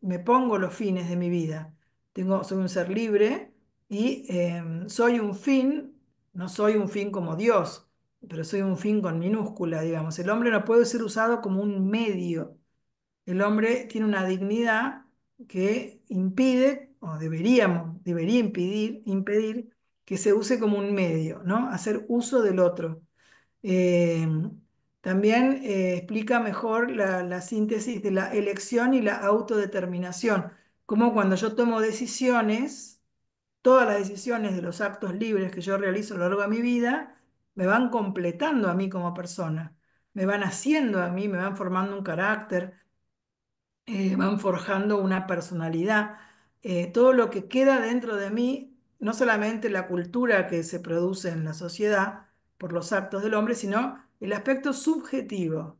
Speaker 1: me pongo los fines de mi vida. Soy un ser libre y soy un fin, no soy un fin como Dios, pero soy un fin con minúscula, digamos. El hombre no puede ser usado como un medio. El hombre tiene una dignidad que impide, o debería impedir que se use como un medio, ¿no? Hacer uso del otro. Eh, También explica mejor la síntesis de la elección y la autodeterminación, como cuando yo tomo decisiones, todas las decisiones de los actos libres que yo realizo a lo largo de mi vida, me van completando a mí como persona, me van haciendo a mí, me van formando un carácter, van forjando una personalidad. Todo lo que queda dentro de mí, no solamente la cultura que se produce en la sociedad por los actos del hombre, sino el aspecto subjetivo.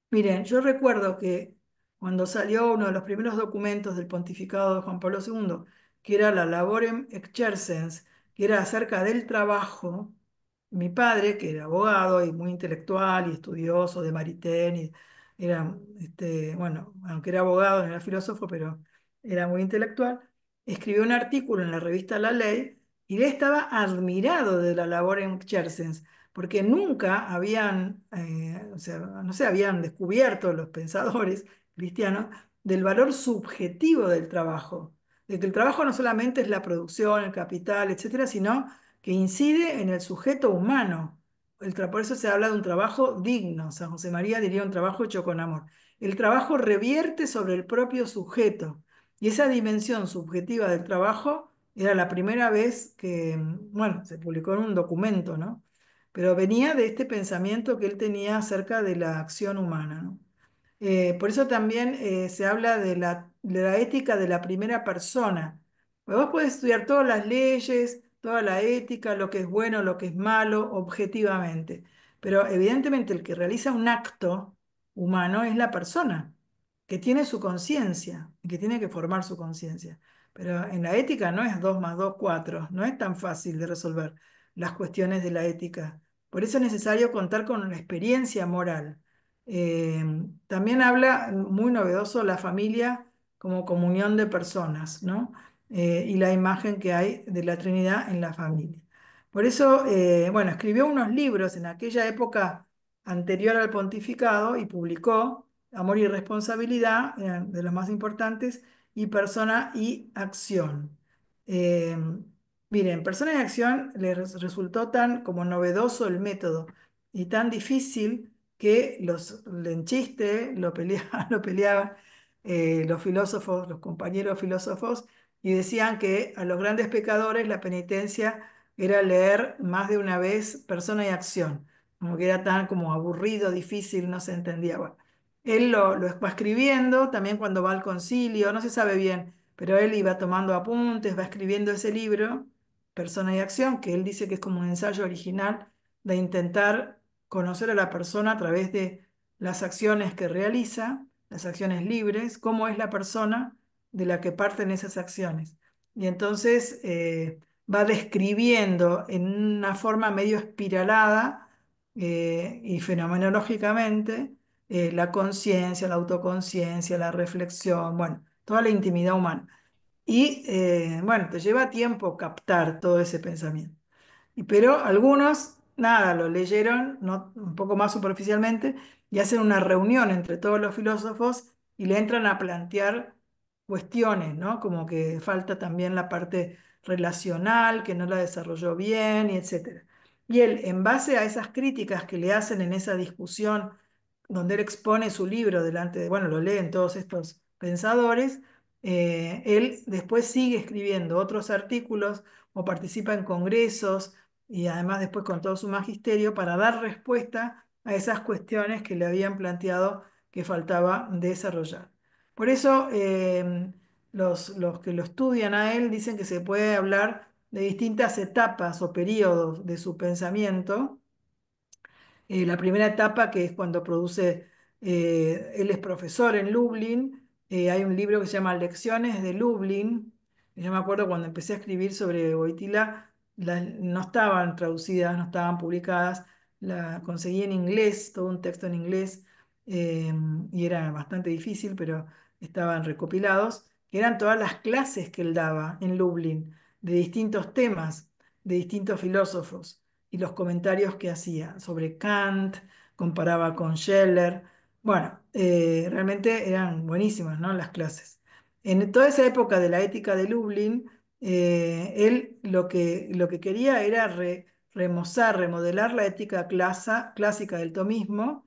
Speaker 1: Miren, yo recuerdo que cuando salió uno de los primeros documentos del pontificado de Juan Pablo II, que era la Laborem Exercens, que era acerca del trabajo, mi padre, que era abogado y muy intelectual y estudioso de Maritain, y era, bueno, aunque era abogado, no era filósofo, pero era muy intelectual, escribió un artículo en la revista La Ley y él estaba admirado de la Laborem Exercens porque nunca habían, o sea, no sé, habían descubierto los pensadores cristianos del valor subjetivo del trabajo, de que el trabajo no solamente es la producción, el capital, etcétera, sino que incide en el sujeto humano. Por eso se habla de un trabajo digno. San José María diría un trabajo hecho con amor. El trabajo revierte sobre el propio sujeto. Y esa dimensión subjetiva del trabajo era la primera vez que, bueno, se publicó en un documento, ¿no? Pero venía de este pensamiento que él tenía acerca de la acción humana, ¿no? Por eso también se habla de la ética de la primera persona. Pues vos podés estudiar todas las leyes, toda la ética, lo que es bueno, lo que es malo, objetivamente. Pero evidentemente el que realiza un acto humano es la persona, que tiene su conciencia y que tiene que formar su conciencia. Pero en la ética no es 2 más 2 4, no es tan fácil de resolver las cuestiones de la ética. Por eso es necesario contar con una experiencia moral. Eh, También habla, muy novedoso, la familia como comunión de personas, ¿no? Y la imagen que hay de la Trinidad en la familia. Por eso, bueno, escribió unos libros en aquella época anterior al pontificado y publicó Amor y Responsabilidad, de los más importantes, y Persona y Acción. Eh, Miren, Persona y Acción le resultó tan como novedoso el método y tan difícil que los lenchiste, lo peleaban los filósofos, los compañeros filósofos, y decían que a los grandes pecadores la penitencia era leer más de una vez Persona y Acción, como que era tan como aburrido, difícil, no se entendía. Bueno, él lo va escribiendo, también cuando va al concilio, no se sabe bien, pero él iba tomando apuntes, va escribiendo ese libro, Persona y Acción, que él dice que es como un ensayo original de intentar conocer a la persona a través de las acciones que realiza, las acciones libres, cómo es la persona de la que parten esas acciones. Y entonces va describiendo en una forma medio espiralada y fenomenológicamente la conciencia, la autoconciencia, la reflexión, bueno, toda la intimidad humana. Y bueno, te lleva tiempo captar todo ese pensamiento. Pero algunos, nada, lo leyeron un poco más superficialmente y hacen una reunión entre todos los filósofos y le entran a plantear cuestiones, ¿no? Como que falta también la parte relacional, que no la desarrolló bien, y etcétera. Y él, en base a esas críticas que le hacen en esa discusión, donde él expone su libro delante de, bueno, lo leen todos estos pensadores, él después sigue escribiendo otros artículos o participa en congresos y además después con todo su magisterio para dar respuesta a esas cuestiones que le habían planteado que faltaba desarrollar. Por eso los que lo estudian a él dicen que se puede hablar de distintas etapas o periodos de su pensamiento. La primera etapa, que es cuando produce, él es profesor en Lublin, hay un libro que se llama Lecciones de Lublin, que yo me acuerdo cuando empecé a escribir sobre Wojtyla, no estaban traducidas, no estaban publicadas, la conseguí en inglés, todo un texto en inglés, eh, y era bastante difícil, pero estaban recopilados, que eran todas las clases que él daba en Lublin, de distintos temas, de distintos filósofos y los comentarios que hacía sobre Kant, comparaba con Scheller. Bueno, realmente eran buenísimas, ¿no? Las clases. En toda esa época de la ética de Lublin, él lo que quería era remozar, remodelar la ética clásica del tomismo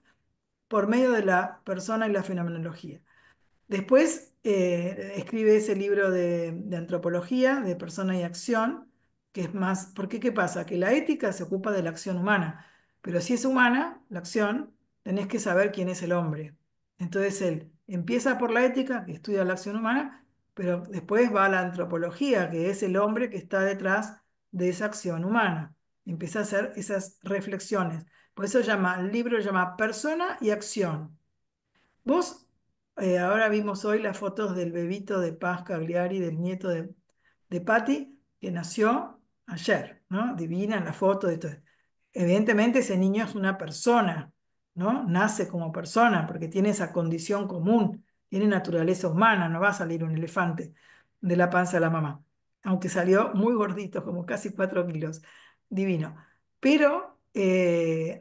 Speaker 1: por medio de la persona y la fenomenología. Después escribe ese libro de antropología, de persona y acción, que es más, porque ¿qué pasa? Que la ética se ocupa de la acción humana, pero si es humana, la acción, tenés que saber quién es el hombre. Entonces él empieza por la ética, que estudia la acción humana, pero después va a la antropología, que es el hombre que está detrás de esa acción humana. Empieza a hacer esas reflexiones. Por eso el libro llama Persona y Acción. Vos, ahora vimos hoy las fotos del bebito de Paz Cagliari, del nieto de Patti, que nació ayer, ¿no? Divina en la foto de todo. Evidentemente ese niño es una persona, ¿no? Nace como persona porque tiene esa condición común, tiene naturaleza humana, no va a salir un elefante de la panza de la mamá, aunque salió muy gordito, como casi 4 kilos, divino. Pero,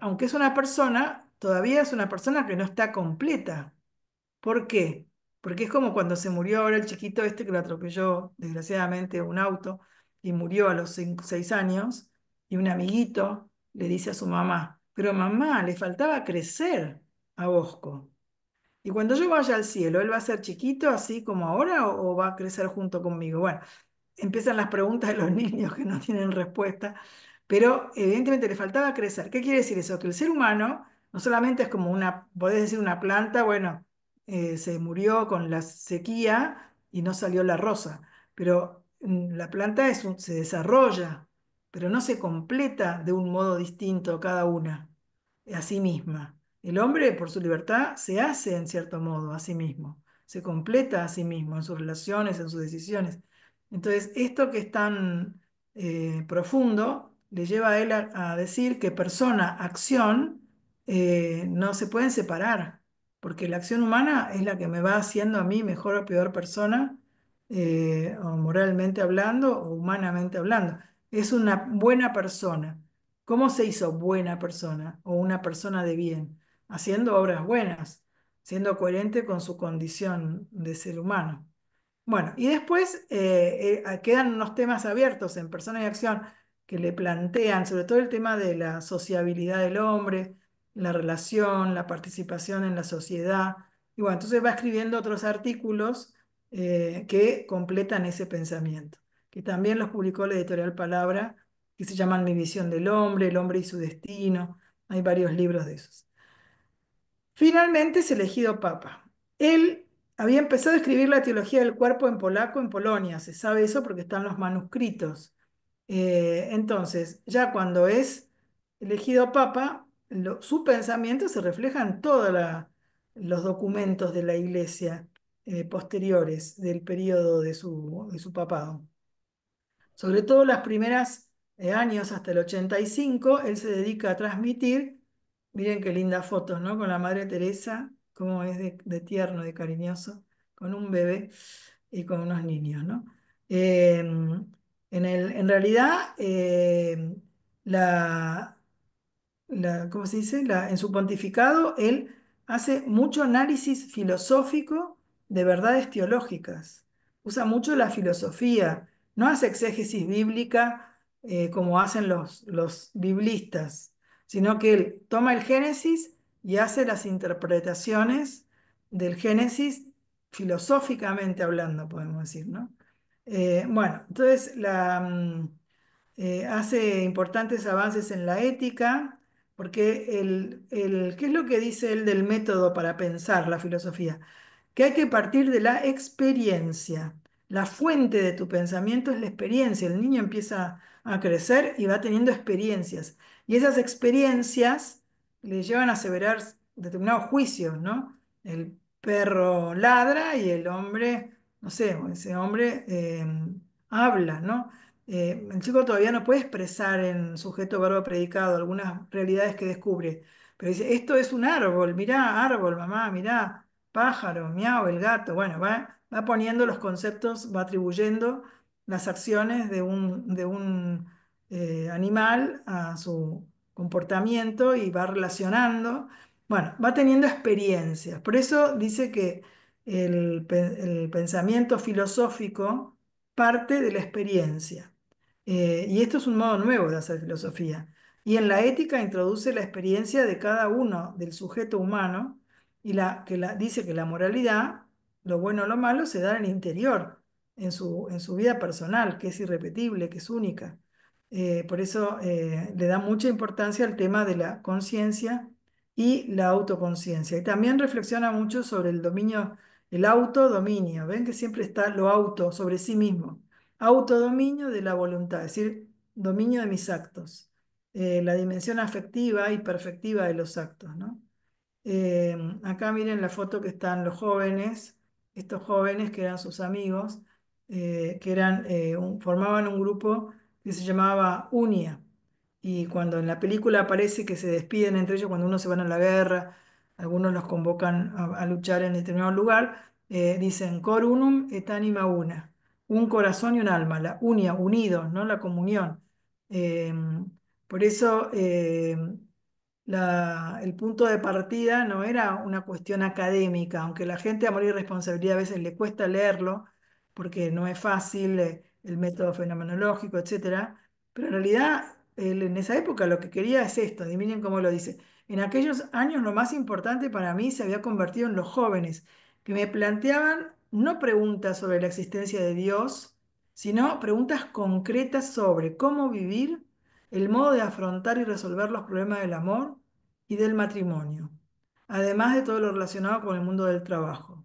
Speaker 1: aunque es una persona, todavía es una persona que no está completa. ¿Por qué? Porque es como cuando se murió ahora el chiquito este que lo atropelló desgraciadamente un auto y murió a los 6 años y un amiguito le dice a su mamá, pero mamá, le faltaba crecer a Bosco. Y cuando yo vaya al cielo, ¿él va a ser chiquito así como ahora o va a crecer junto conmigo? Bueno, empiezan las preguntas de los niños que no tienen respuesta, pero evidentemente le faltaba crecer. ¿Qué quiere decir eso? Que el ser humano no solamente es como una, podés decir una planta, bueno, se murió con la sequía y no salió la rosa, pero la planta se desarrolla, pero no se completa de un modo distinto cada una, a sí misma. El hombre, por su libertad, se hace en cierto modo a sí mismo, se completa a sí mismo en sus relaciones, en sus decisiones. Entonces, esto que es tan profundo le lleva a él a decir que persona, acción, no se pueden separar, porque la acción humana es la que me va haciendo a mí mejor o peor persona, o moralmente hablando o humanamente hablando. Es una buena persona. ¿Cómo se hizo buena persona o una persona de bien? Haciendo obras buenas, siendo coherente con su condición de ser humano. Bueno, y después quedan unos temas abiertos en Persona y Acción que le plantean, sobre todo el tema de la sociabilidad del hombre, la relación, la participación en la sociedad. Y bueno, entonces va escribiendo otros artículos que completan ese pensamiento, que también los publicó la editorial Palabra, que se llaman Mi visión del hombre, El hombre y su destino. Hay varios libros de esos. Finalmente es elegido papa. Él había empezado a escribir la teología del cuerpo en polaco en Polonia, se sabe eso porque están los manuscritos. Entonces, ya cuando es elegido papa, su pensamiento se refleja en todos los documentos de la iglesia posteriores del periodo de su papado. Sobre todo las primeras años hasta el 85, él se dedica a transmitir, miren qué lindas fotos, ¿no? Con la Madre Teresa, cómo es de tierno, de cariñoso, con un bebé y con unos niños, ¿no? En realidad, la, ¿cómo se dice? En su pontificado, él hace mucho análisis filosófico de verdades teológicas. Usa mucho la filosofía. No hace exégesis bíblica como hacen los biblistas, sino que él toma el Génesis y hace las interpretaciones del Génesis filosóficamente hablando, podemos decir, ¿no? Bueno, entonces hace importantes avances en la ética, porque ¿qué es lo que dice él del método para pensar la filosofía? Que hay que partir de la experiencia. La fuente de tu pensamiento es la experiencia. El niño empieza a crecer y va teniendo experiencias. Y esas experiencias le llevan a aseverar determinados juicios, ¿no? El perro ladra y el hombre, no sé, ese hombre habla, ¿no? El chico todavía no puede expresar en sujeto, verbo, predicado algunas realidades que descubre, pero dice, esto es un árbol, mirá, árbol, mamá, mirá, pájaro, miau, el gato. Bueno, va poniendo los conceptos, va atribuyendo las acciones de un animal a su comportamiento y va relacionando. Bueno, va teniendo experiencias. Por eso dice que el pensamiento filosófico parte de la experiencia. Y esto es un modo nuevo de hacer filosofía. Y en la ética introduce la experiencia de cada uno del sujeto humano y dice que la moralidad, lo bueno o lo malo, se da en el interior, en su vida personal, que es irrepetible, que es única. Por eso le da mucha importancia al tema de la conciencia y la autoconciencia. Y también reflexiona mucho sobre el dominio, el autodominio. Ven que siempre está lo auto sobre sí mismo. Autodominio de la voluntad, es decir, dominio de mis actos. La dimensión afectiva y perfectiva de los actos, ¿no? Acá miren la foto que están los jóvenes, estos jóvenes que eran sus amigos, que formaban un grupo que se llamaba Unia. Y cuando en la película aparece que se despiden entre ellos, cuando unos se van a la guerra, algunos los convocan a luchar en determinado lugar, dicen cor unum et anima una, un corazón y un alma, la unia, unidos, ¿no? La comunión. Eh, por eso el punto de partida no era una cuestión académica, aunque la gente Amor y Responsabilidad a veces le cuesta leerlo, porque no es fácil el método fenomenológico, etcétera, pero en realidad él en esa época lo que quería es esto, adivinen cómo lo dice. En aquellos años lo más importante para mí se había convertido en los jóvenes, que me planteaban no preguntas sobre la existencia de Dios, sino preguntas concretas sobre cómo vivir, el modo de afrontar y resolver los problemas del amor y del matrimonio, además de todo lo relacionado con el mundo del trabajo.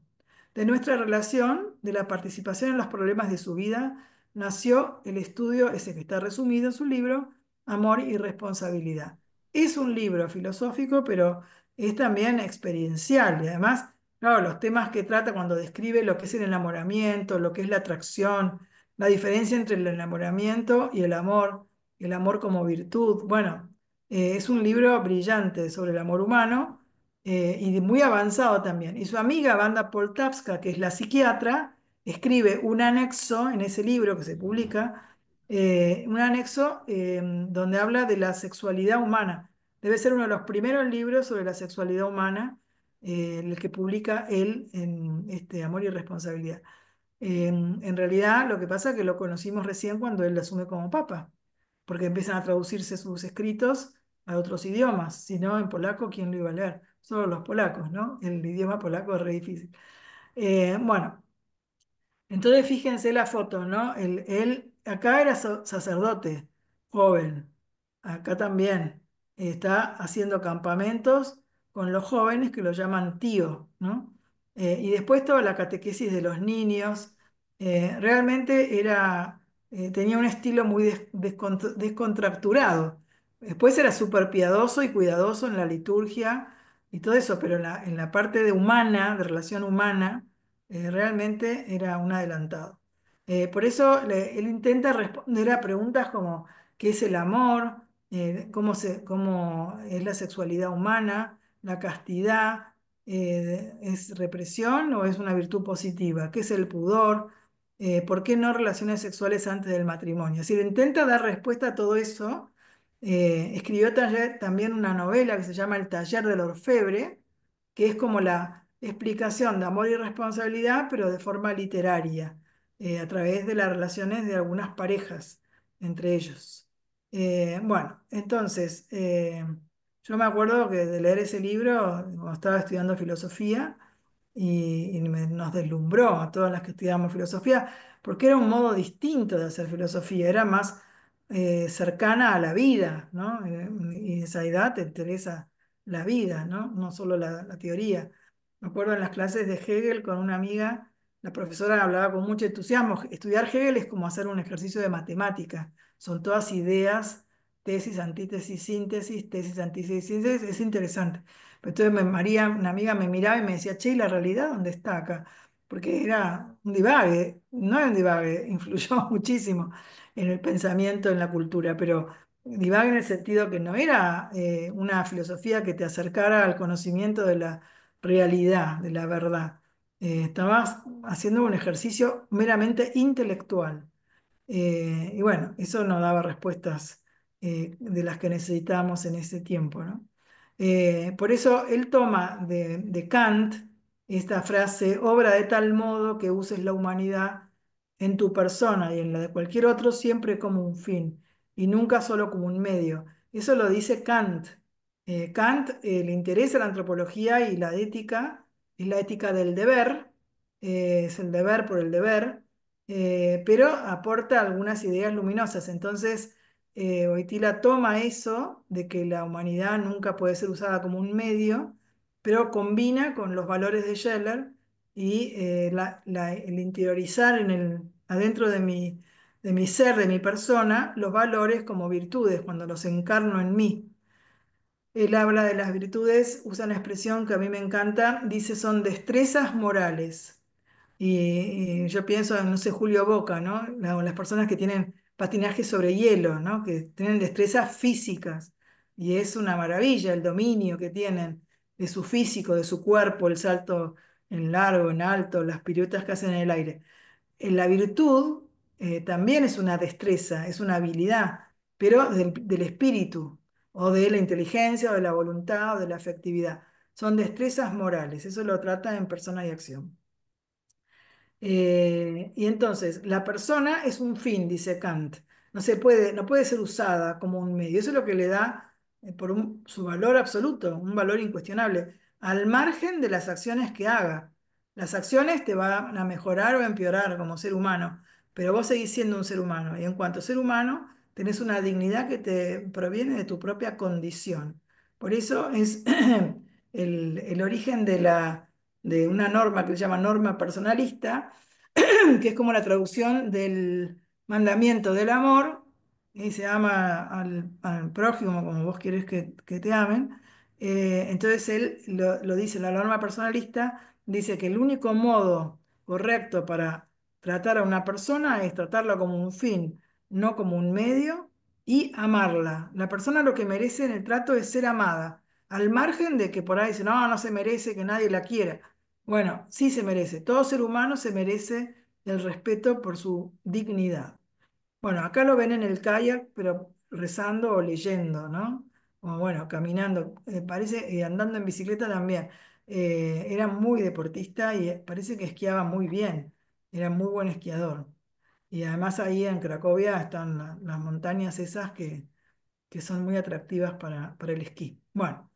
Speaker 1: De nuestra relación, de la participación en los problemas de su vida, nació el estudio, ese que está resumido en su libro, Amor y Responsabilidad. Es un libro filosófico, pero es también experiencial y además, claro, los temas que trata cuando describe lo que es el enamoramiento, lo que es la atracción, la diferencia entre el enamoramiento y el amor como virtud. Bueno, es un libro brillante sobre el amor humano y muy avanzado también. Y su amiga Wanda Poltavska, que es la psiquiatra, escribe un anexo en ese libro que se publica, un anexo donde habla de la sexualidad humana. Debe ser uno de los primeros libros sobre la sexualidad humana, el que publica él en este Amor y Responsabilidad. En realidad, lo que pasa es que lo conocimos recién cuando él asume como papa, porque empiezan a traducirse sus escritos a otros idiomas. Si no, en polaco, ¿quién lo iba a leer? Solo los polacos, ¿no? El idioma polaco es re difícil. Bueno, entonces fíjense la foto, ¿no? Él acá era sacerdote, joven, acá también está haciendo campamentos con los jóvenes que lo llaman tío, ¿no? Y después toda la catequesis de los niños. Realmente tenía un estilo muy descontracturado. Después era súper piadoso y cuidadoso en la liturgia y todo eso, pero en la parte de humana, de relación humana, realmente era un adelantado. Por eso él intenta responder a preguntas como ¿qué es el amor? ¿Cómo es la sexualidad humana? ¿La castidad? ¿Es represión o es una virtud positiva? ¿Qué es el pudor? ¿Por qué no relaciones sexuales antes del matrimonio? Es decir, intenta dar respuesta a todo eso. Escribió también una novela que se llama El taller del orfebre, que es como la explicación de amor y responsabilidad, pero de forma literaria, a través de las relaciones de algunas parejas entre ellos. Bueno, entonces, yo me acuerdo que de leer ese libro cuando estaba estudiando filosofía y nos deslumbró a todas las que estudiamos filosofía, porque era un modo distinto de hacer filosofía, era más cercana a la vida, ¿no? Y a esa edad te interesa la vida, ¿no? No solo la teoría. Me acuerdo en las clases de Hegel con una amiga, la profesora hablaba con mucho entusiasmo. Estudiar Hegel es como hacer un ejercicio de matemática, son todas ideas, tesis, antítesis, síntesis, tesis, antítesis, síntesis, es interesante. Pero entonces María, una amiga me miraba y me decía, che, ¿y la realidad dónde está acá? Porque era un divague, no era un divague, influyó muchísimo en el pensamiento, en la cultura, pero divague en el sentido que no era una filosofía que te acercara al conocimiento de la realidad, de la verdad. Estabas haciendo un ejercicio meramente intelectual. Y bueno, eso nos daba respuestas de las que necesitábamos en ese tiempo, ¿no? Por eso él toma de Kant esta frase, obra de tal modo que uses la humanidad en tu persona y en la de cualquier otro siempre como un fin y nunca solo como un medio. Eso lo dice Kant. Kant le interesa la antropología y la ética, es la ética del deber, es el deber por el deber, pero aporta algunas ideas luminosas. Entonces, Wojtyla toma eso de que la humanidad nunca puede ser usada como un medio, pero combina con los valores de Scheller y el interiorizar adentro de mi ser, de mi persona, los valores como virtudes, cuando los encarno en mí. Él habla de las virtudes, usa una expresión que a mí me encanta, dice son destrezas morales. Y yo pienso en, no sé, Julio Boca, ¿no? Las personas que tienen patinaje sobre hielo, ¿no? Que tienen destrezas físicas. Y es una maravilla el dominio que tienen de su físico, de su cuerpo, el salto en largo, en alto, las piruetas que hacen en el aire. La virtud también es una destreza, es una habilidad, pero del espíritu, o de la inteligencia, o de la voluntad, o de la afectividad. Son destrezas morales, eso lo trata en Persona y Acción. Y entonces, la persona es un fin, dice Kant. No puede ser usada como un medio. Eso es lo que le da su valor absoluto, un valor incuestionable, al margen de las acciones que haga. Las acciones te van a mejorar o empeorar como ser humano, pero vos seguís siendo un ser humano. Y en cuanto a ser humano, tenés una dignidad que te proviene de tu propia condición. Por eso es el origen de una norma que se llama norma personalista, que es como la traducción del mandamiento del amor, y se ama al prójimo como vos querés que te amen. Entonces él lo dice, la norma personalista dice que el único modo correcto para tratar a una persona es tratarla como un fin, no como un medio, y amarla. La persona lo que merece en el trato es ser amada, al margen de que por ahí dice, no, no se merece que nadie la quiera. Bueno, sí se merece. Todo ser humano se merece el respeto por su dignidad. Bueno, acá lo ven en el kayak, pero rezando o leyendo, ¿no? O bueno, caminando. Parece, y andando en bicicleta también. Era muy deportista y parece que esquiaba muy bien. Era muy buen esquiador. Y además ahí en Cracovia están las montañas esas que son muy atractivas para el esquí. Bueno.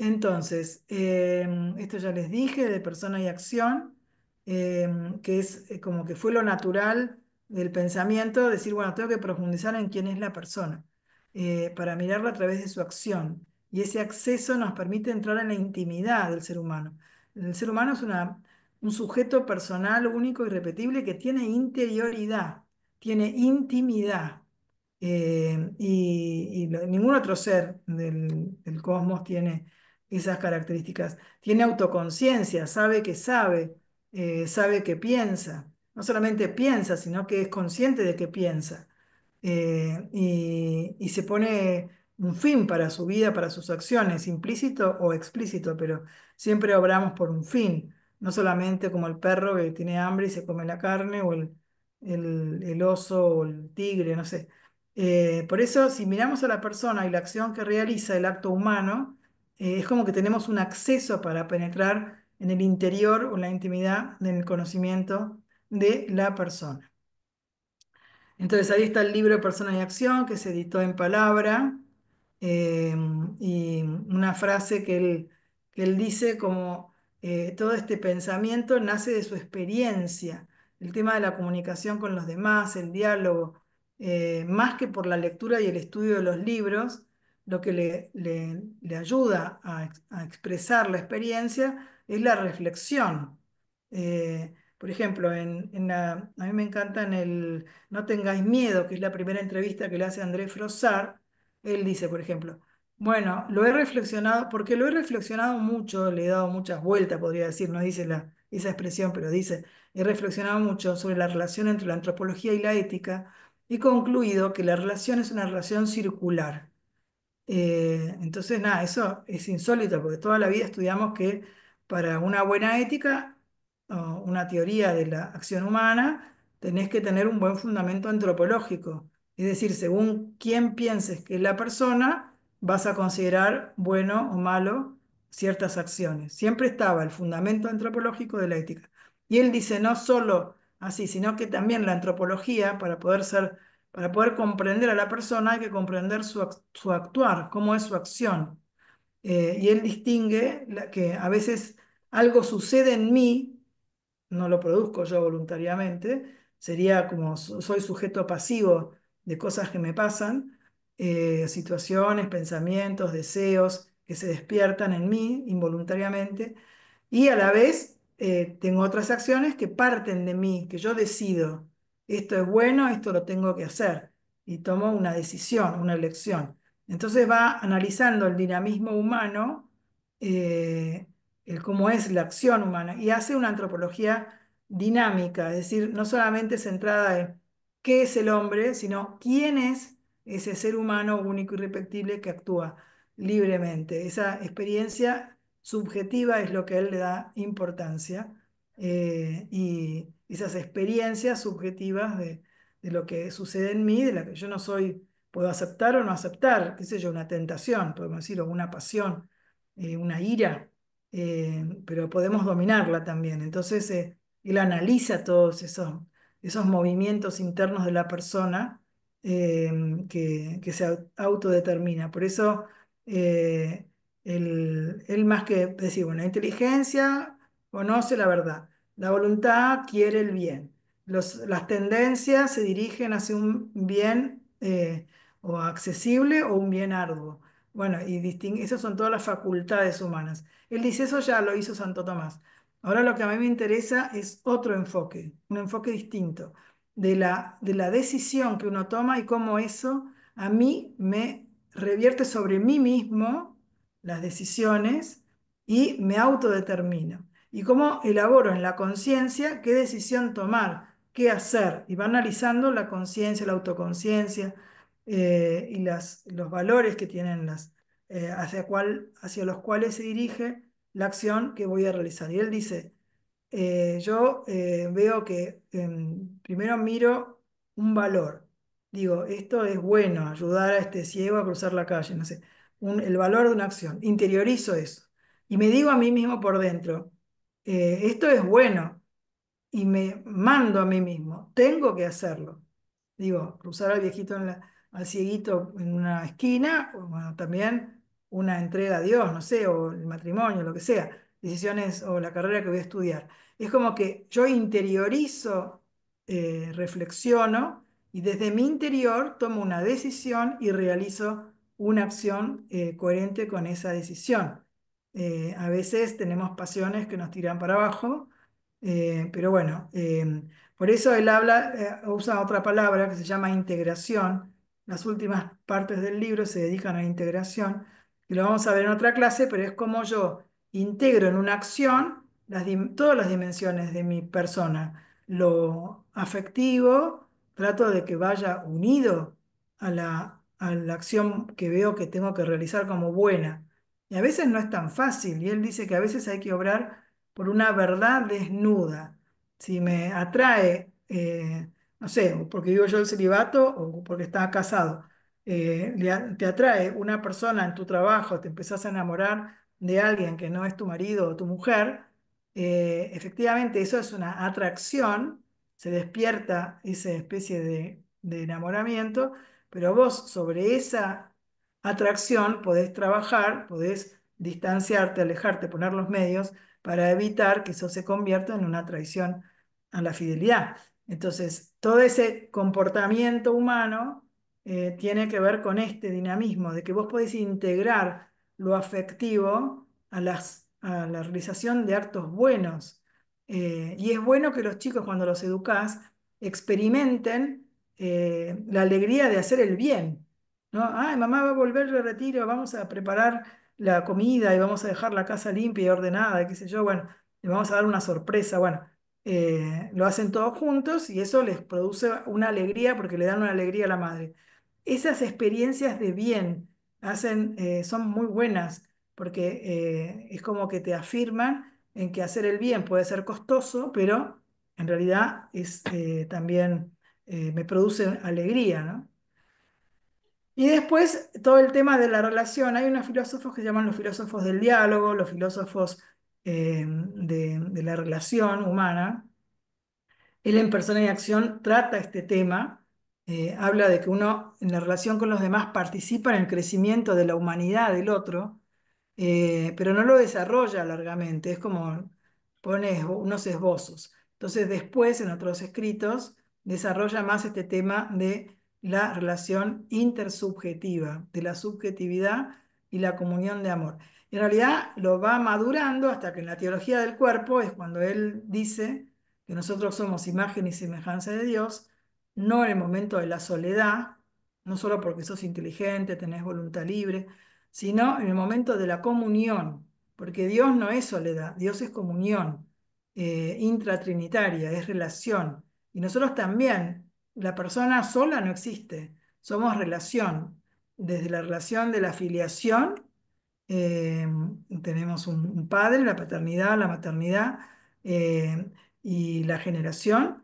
Speaker 1: Entonces, esto ya les dije de persona y acción, que es como que fue lo natural del pensamiento, decir, bueno, tengo que profundizar en quién es la persona, para mirarla a través de su acción. Y ese acceso nos permite entrar en la intimidad del ser humano. El ser humano es un sujeto personal, único y repetible que tiene interioridad, tiene intimidad. Ningún otro ser del cosmos tiene esas características. Tiene autoconciencia, sabe que piensa. No solamente piensa, sino que es consciente de que piensa. Y se pone un fin para su vida, para sus acciones, implícito o explícito, pero siempre obramos por un fin, no solamente como el perro que tiene hambre y se come la carne, o el oso o el tigre, no sé. Por eso, si miramos a la persona y la acción que realiza, el acto humano, es como que tenemos un acceso para penetrar en el interior o en la intimidad del conocimiento de la persona. Entonces ahí está el libro Persona y Acción, que se editó en Palabra, eh, y una frase que él dice como todo este pensamiento nace de su experiencia, el tema de la comunicación con los demás, el diálogo, más que por la lectura y el estudio de los libros, lo que le ayuda a expresar la experiencia es la reflexión. Por ejemplo, a mí me encanta en el No tengáis miedo, que es la primera entrevista que le hace Andrés Frossard. Él dice, por ejemplo, bueno, lo he reflexionado, porque lo he reflexionado mucho, le he dado muchas vueltas, podría decir, no dice esa expresión, pero dice, he reflexionado mucho sobre la relación entre la antropología y la ética y concluido que la relación es una relación circular. Entonces, nada, eso es insólito, porque toda la vida estudiamos que para una buena ética o una teoría de la acción humana, tenés que tener un buen fundamento antropológico. Es decir, según quién pienses que es la persona, vas a considerar bueno o malo ciertas acciones. Siempre estaba el fundamento antropológico de la ética. Y él dice, no solo así, sino que también la antropología, para poder comprender a la persona, hay que comprender su actuar, cómo es su acción. Y él distingue que a veces algo sucede en mí, no lo produzco yo voluntariamente, sería como soy sujeto pasivo de cosas que me pasan, situaciones, pensamientos, deseos que se despiertan en mí involuntariamente, y a la vez tengo otras acciones que parten de mí, que yo decido, esto es bueno, esto lo tengo que hacer, y tomo una decisión, una elección. Entonces va analizando el dinamismo humano, eh, el cómo es la acción humana, y hace una antropología dinámica, es decir, no solamente centrada en qué es el hombre, sino quién es ese ser humano único y irrepetible que actúa libremente. Esa experiencia subjetiva es lo que a él le da importancia, y esas experiencias subjetivas de lo que sucede en mí, de la que yo no soy, puedo aceptar o no aceptar, qué sé yo, una tentación, podemos decir, o una pasión, una ira, pero podemos dominarla también. Entonces, él analiza todos esos movimientos internos de la persona, que se autodetermina. Por eso, él más que decir, bueno, la inteligencia conoce la verdad, la voluntad quiere el bien, las tendencias se dirigen hacia un bien o accesible o un bien arduo. Bueno, y esas son todas las facultades humanas. Él dice, eso ya lo hizo Santo Tomás. Ahora lo que a mí me interesa es otro enfoque, un enfoque distinto de la decisión que uno toma y cómo eso a mí me revierte sobre mí mismo las decisiones y me autodetermino. Y cómo elaboro en la conciencia qué decisión tomar, qué hacer. Y va analizando la conciencia, la autoconciencia, y los valores que tienen hacia los cuales se dirige la acción que voy a realizar. Y él dice, yo veo que primero miro un valor. Digo, esto es bueno, ayudar a este ciego a cruzar la calle, no sé, el valor de una acción. Interiorizo eso. Y me digo a mí mismo por dentro, esto es bueno, y me mando a mí mismo, tengo que hacerlo. Digo, cruzar al viejito, al cieguito en una esquina, o bueno, también una entrega a Dios, no sé, o el matrimonio, lo que sea, decisiones o la carrera que voy a estudiar. Es como que yo interiorizo, reflexiono, y desde mi interior tomo una decisión y realizo una acción coherente con esa decisión. A veces tenemos pasiones que nos tiran para abajo, pero bueno, por eso él usa otra palabra que se llama integración, las últimas partes del libro se dedican a la integración, y lo vamos a ver en otra clase, pero es como yo integro en una acción todas las dimensiones de mi persona. Lo afectivo, trato de que vaya unido a la acción que veo que tengo que realizar como buena. Y a veces no es tan fácil, y él dice que a veces hay que obrar por una verdad desnuda. Si me atrae, no sé, o porque vivo yo el celibato o porque estaba casado, te atrae una persona en tu trabajo, te empezás a enamorar de alguien que no es tu marido o tu mujer, efectivamente eso es una atracción, se despierta esa especie de enamoramiento, pero vos sobre esa atracción podés trabajar, podés distanciarte, alejarte, poner los medios para evitar que eso se convierta en una traición a la fidelidad. Entonces, todo ese comportamiento humano tiene que ver con este dinamismo, de que vos podés integrar lo afectivo a la realización de actos buenos. Y es bueno que los chicos, cuando los educás, experimenten la alegría de hacer el bien, ¿no? Ay, mamá va a volver de retiro, vamos a preparar la comida y vamos a dejar la casa limpia y ordenada, qué sé yo, bueno, le vamos a dar una sorpresa, bueno, lo hacen todos juntos y eso les produce una alegría porque le dan una alegría a la madre. Esas experiencias de bien son muy buenas porque es como que te afirman en que hacer el bien puede ser costoso, pero en realidad también me produce alegría, ¿no? Y después todo el tema de la relación. Hay unos filósofos que se llaman los filósofos del diálogo, los filósofos de la relación humana. Él en Persona y Acción trata este tema, habla de que uno en la relación con los demás participa en el crecimiento de la humanidad del otro, pero no lo desarrolla largamente, es como pone unos esbozos. Entonces después en otros escritos desarrolla más este tema de la relación intersubjetiva, de la subjetividad y la comunión de amor. En realidad lo va madurando hasta que en la teología del cuerpo es cuando él dice que nosotros somos imagen y semejanza de Dios, no en el momento de la soledad, no solo porque sos inteligente, tenés voluntad libre, sino en el momento de la comunión, porque Dios no es soledad, Dios es comunión intratrinitaria, es relación. Y nosotros también, la persona sola no existe, somos relación, desde la relación de la filiación eh, tenemos un padre, la paternidad, la maternidad eh, y la generación.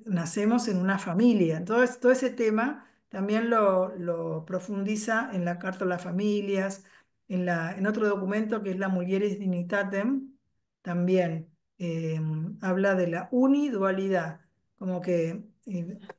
Speaker 1: Nacemos en una familia. Entonces, todo ese tema también lo profundiza en la Carta a las Familias, en otro documento que es la Mulieris Dignitatem, también habla de la unidualidad, como que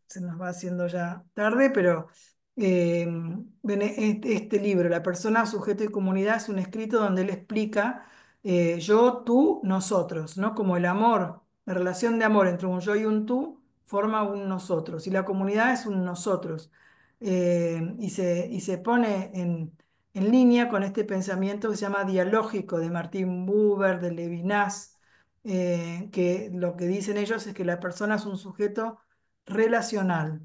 Speaker 1: se nos va haciendo ya tarde, pero este libro, La persona, sujeto y comunidad, es un escrito donde él explica yo, tú, nosotros, ¿no? Como el amor, la relación de amor entre un yo y un tú forma un nosotros, y la comunidad es un nosotros. Y se pone en línea con este pensamiento que se llama dialógico de Martin Buber, de Levinas, que lo que dicen ellos es que la persona es un sujeto relacional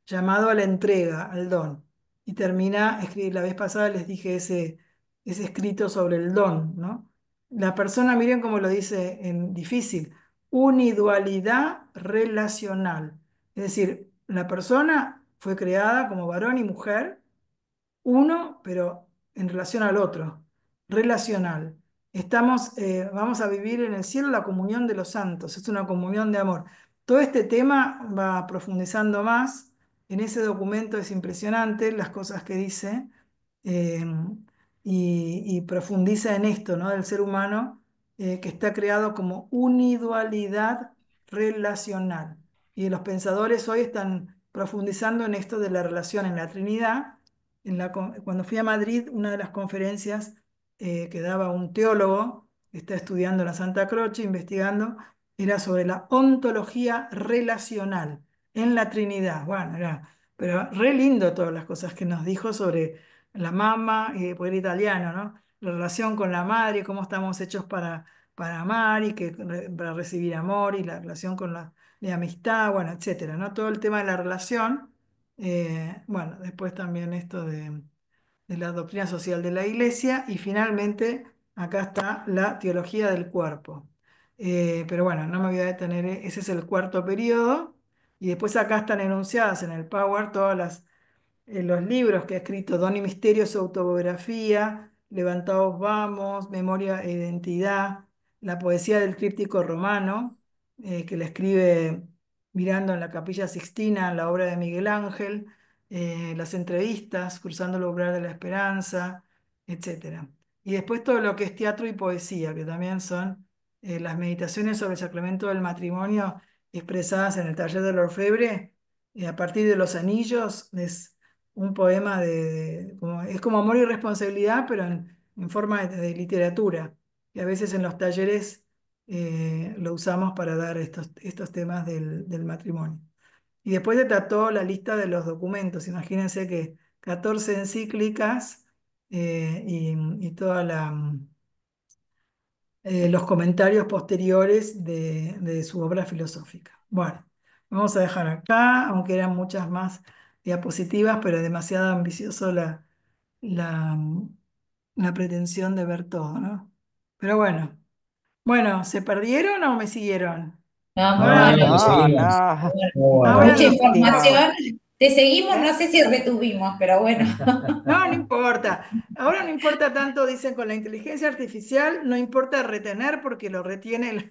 Speaker 1: llamado a la entrega, al don. Y termina, la vez pasada les dije ese escrito sobre el don, ¿no? La persona, miren cómo lo dice en difícil, unidualidad relacional. Es decir, la persona fue creada como varón y mujer, uno, pero en relación al otro, relacional. Vamos a vivir en el cielo la comunión de los santos, es una comunión de amor. Todo este tema va profundizando más. En ese documento es impresionante las cosas que dice eh, y profundiza en esto, ¿no? Del ser humano que está creado como unidualidad relacional. Y los pensadores hoy están profundizando en esto de la relación en la Trinidad. Cuando fui a Madrid, una de las conferencias que daba un teólogo que está estudiando la Santa Croce, investigando, era sobre la ontología relacional en la Trinidad. Bueno, pero re lindo todas las cosas que nos dijo sobre la mamá, porque era italiano, ¿no? La relación con la madre, cómo estamos hechos para amar y para recibir amor y la relación con la de amistad, bueno, etcétera, ¿no? Todo el tema de la relación Bueno, después también esto de la doctrina social de la Iglesia y finalmente acá está la teología del cuerpo. Pero bueno, no me voy a detener, ese es el cuarto periodo y después acá están enunciadas en el Power todas los libros que ha escrito Don Misterio, su autobiografía, Levantaos vamos, Memoria e Identidad, la poesía del tríptico romano, que la escribe mirando en la Capilla Sixtina, la obra de Miguel Ángel, las entrevistas, Cruzando el umbral de la esperanza, etcétera. Y después todo lo que es teatro y poesía, que también son las meditaciones sobre el sacramento del matrimonio expresadas en el taller del orfebre, a partir de los anillos, es un poema es como amor y responsabilidad, pero en forma de literatura, que a veces en los talleres lo usamos para dar estos temas del matrimonio. Y después se trató la lista de los documentos. Imagínense que 14 encíclicas y toda los comentarios posteriores de su obra filosófica. Bueno, vamos a dejar acá, aunque eran muchas más diapositivas, pero demasiado ambicioso la, la pretensión de ver todo, ¿no? Pero bueno, ¿se perdieron o me siguieron?
Speaker 2: No, muy
Speaker 5: No,
Speaker 2: bueno.
Speaker 5: no, lo
Speaker 4: No,
Speaker 5: seguimos.
Speaker 4: no,
Speaker 5: Muy bueno.
Speaker 1: Ahora
Speaker 2: Mucha
Speaker 4: buenísimo.
Speaker 2: información. Te seguimos, no
Speaker 1: ¿eh?
Speaker 2: sé si retuvimos, pero bueno.
Speaker 1: No, no importa. Ahora no importa tanto, dicen con la inteligencia artificial, no importa retener porque lo retiene,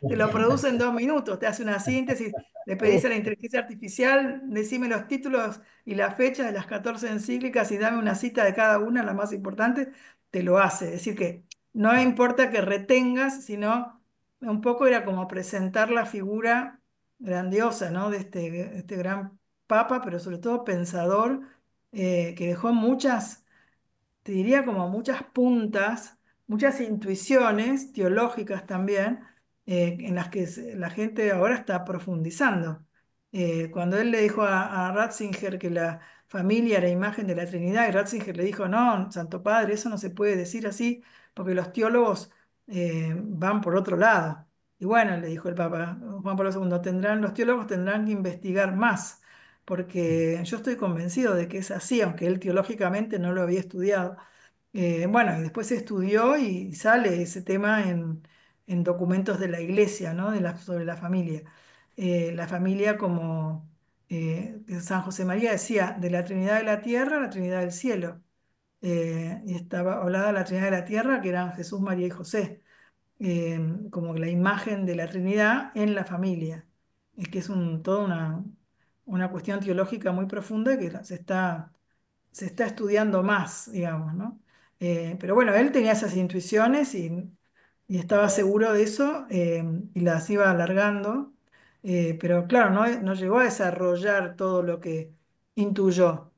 Speaker 1: te lo produce en 2 minutos, te hace una síntesis, le pedís a la
Speaker 4: Eh,
Speaker 1: inteligencia artificial, decime los títulos y las fechas de las 14 encíclicas y dame una cita de cada una, la más importante, te lo hace. Es decir, que no importa que retengas, sino un poco era como presentar la figura grandiosa, ¿no? De este gran papa, pero sobre todo pensador que dejó muchas, te diría como muchas puntas, muchas intuiciones teológicas también, en las que la gente ahora está profundizando. Cuando él le dijo a Ratzinger que la familia era imagen de la Trinidad, y Ratzinger le dijo, no, Santo Padre, eso no se puede decir así, porque los teólogos van por otro lado. Y bueno, le dijo el Papa Juan Pablo II, los teólogos tendrán que investigar más porque yo estoy convencido de que es así, aunque él teológicamente no lo había estudiado. Bueno, y después se estudió y sale ese tema en documentos de la iglesia, ¿no? Sobre la familia. La familia como San José María decía, de la Trinidad de la tierra a la Trinidad del cielo. Y estaba hablada de la Trinidad de la tierra, que eran Jesús, María y José como la imagen de la Trinidad en la familia. Es que es toda una cuestión teológica muy profunda que se está estudiando más, digamos, ¿no? Pero bueno, él tenía esas intuiciones y estaba seguro de eso y las iba alargando, pero claro, no llegó a desarrollar todo lo que intuyó.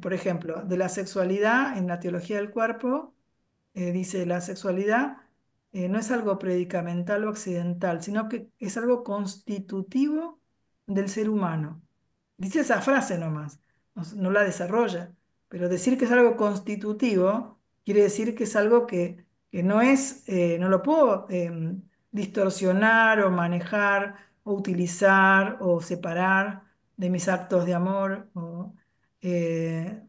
Speaker 1: Por ejemplo, de la sexualidad en la teología del cuerpo dice, la sexualidad no es algo predicamental o accidental, sino que es algo constitutivo del ser humano. Dice esa frase nomás, no la desarrolla, pero decir que es algo constitutivo quiere decir que es algo que no lo puedo distorsionar o manejar o utilizar o separar de mis actos de amor eh,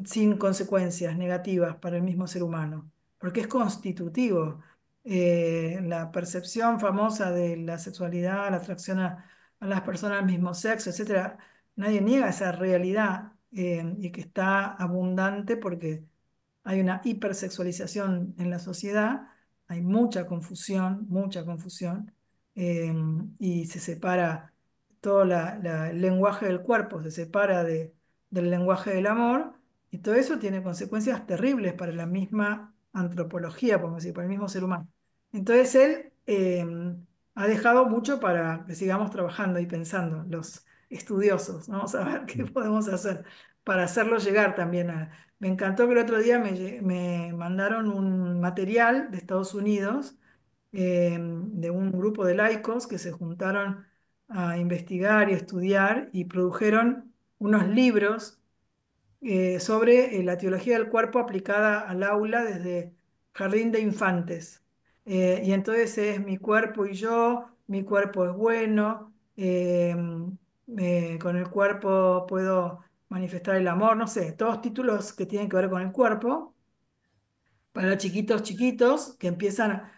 Speaker 1: sin consecuencias negativas para el mismo ser humano porque es constitutivo. La percepción famosa de la sexualidad, la atracción a las personas del mismo sexo, etcétera, nadie niega esa realidad y que está abundante porque hay una hipersexualización en la sociedad, hay mucha confusión, eh, y se separa todo el lenguaje del cuerpo, se separa del lenguaje del amor, y todo eso tiene consecuencias terribles para la misma antropología, podemos decir, para el mismo ser humano. Entonces él ha dejado mucho para que sigamos trabajando y pensando, los estudiosos. Vamos a ver qué podemos hacer para hacerlo llegar también me encantó que el otro día me mandaron un material de Estados Unidos, de un grupo de laicos que se juntaron a investigar y estudiar y produjeron unos libros sobre la teología del cuerpo aplicada al aula desde jardín de infantes. Y entonces es mi cuerpo y yo, mi cuerpo es bueno, con el cuerpo puedo manifestar el amor, no sé, todos títulos que tienen que ver con el cuerpo. Para chiquitos chiquitos que empiezan,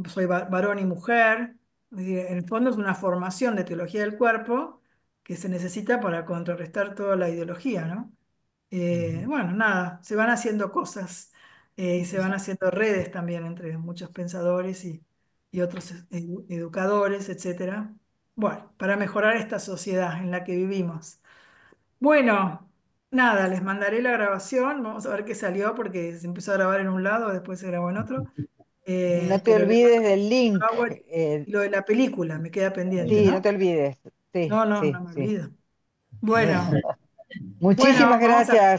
Speaker 1: soy varón y mujer. Es decir, en el fondo es una formación de teología del cuerpo que se necesita para contrarrestar toda la ideología, ¿no? Bueno, nada, se van haciendo cosas y se van haciendo redes también entre muchos pensadores y otros educadores, etcétera. Bueno, para mejorar esta sociedad en la que vivimos. Bueno, nada, les mandaré la grabación, vamos a ver qué salió porque se empezó a grabar en un lado, después se grabó en otro.
Speaker 4: No te
Speaker 1: Pero les mando
Speaker 4: olvides del
Speaker 1: un
Speaker 4: link.
Speaker 1: power y lo de la película me queda pendiente,
Speaker 4: Sí, no te
Speaker 1: ¿no?
Speaker 4: olvides. Sí,
Speaker 1: No, no, no
Speaker 4: sí,
Speaker 1: me
Speaker 4: sí.
Speaker 1: olvido. Bueno, bueno,
Speaker 4: Muchísimas
Speaker 1: vamos a
Speaker 4: gracias.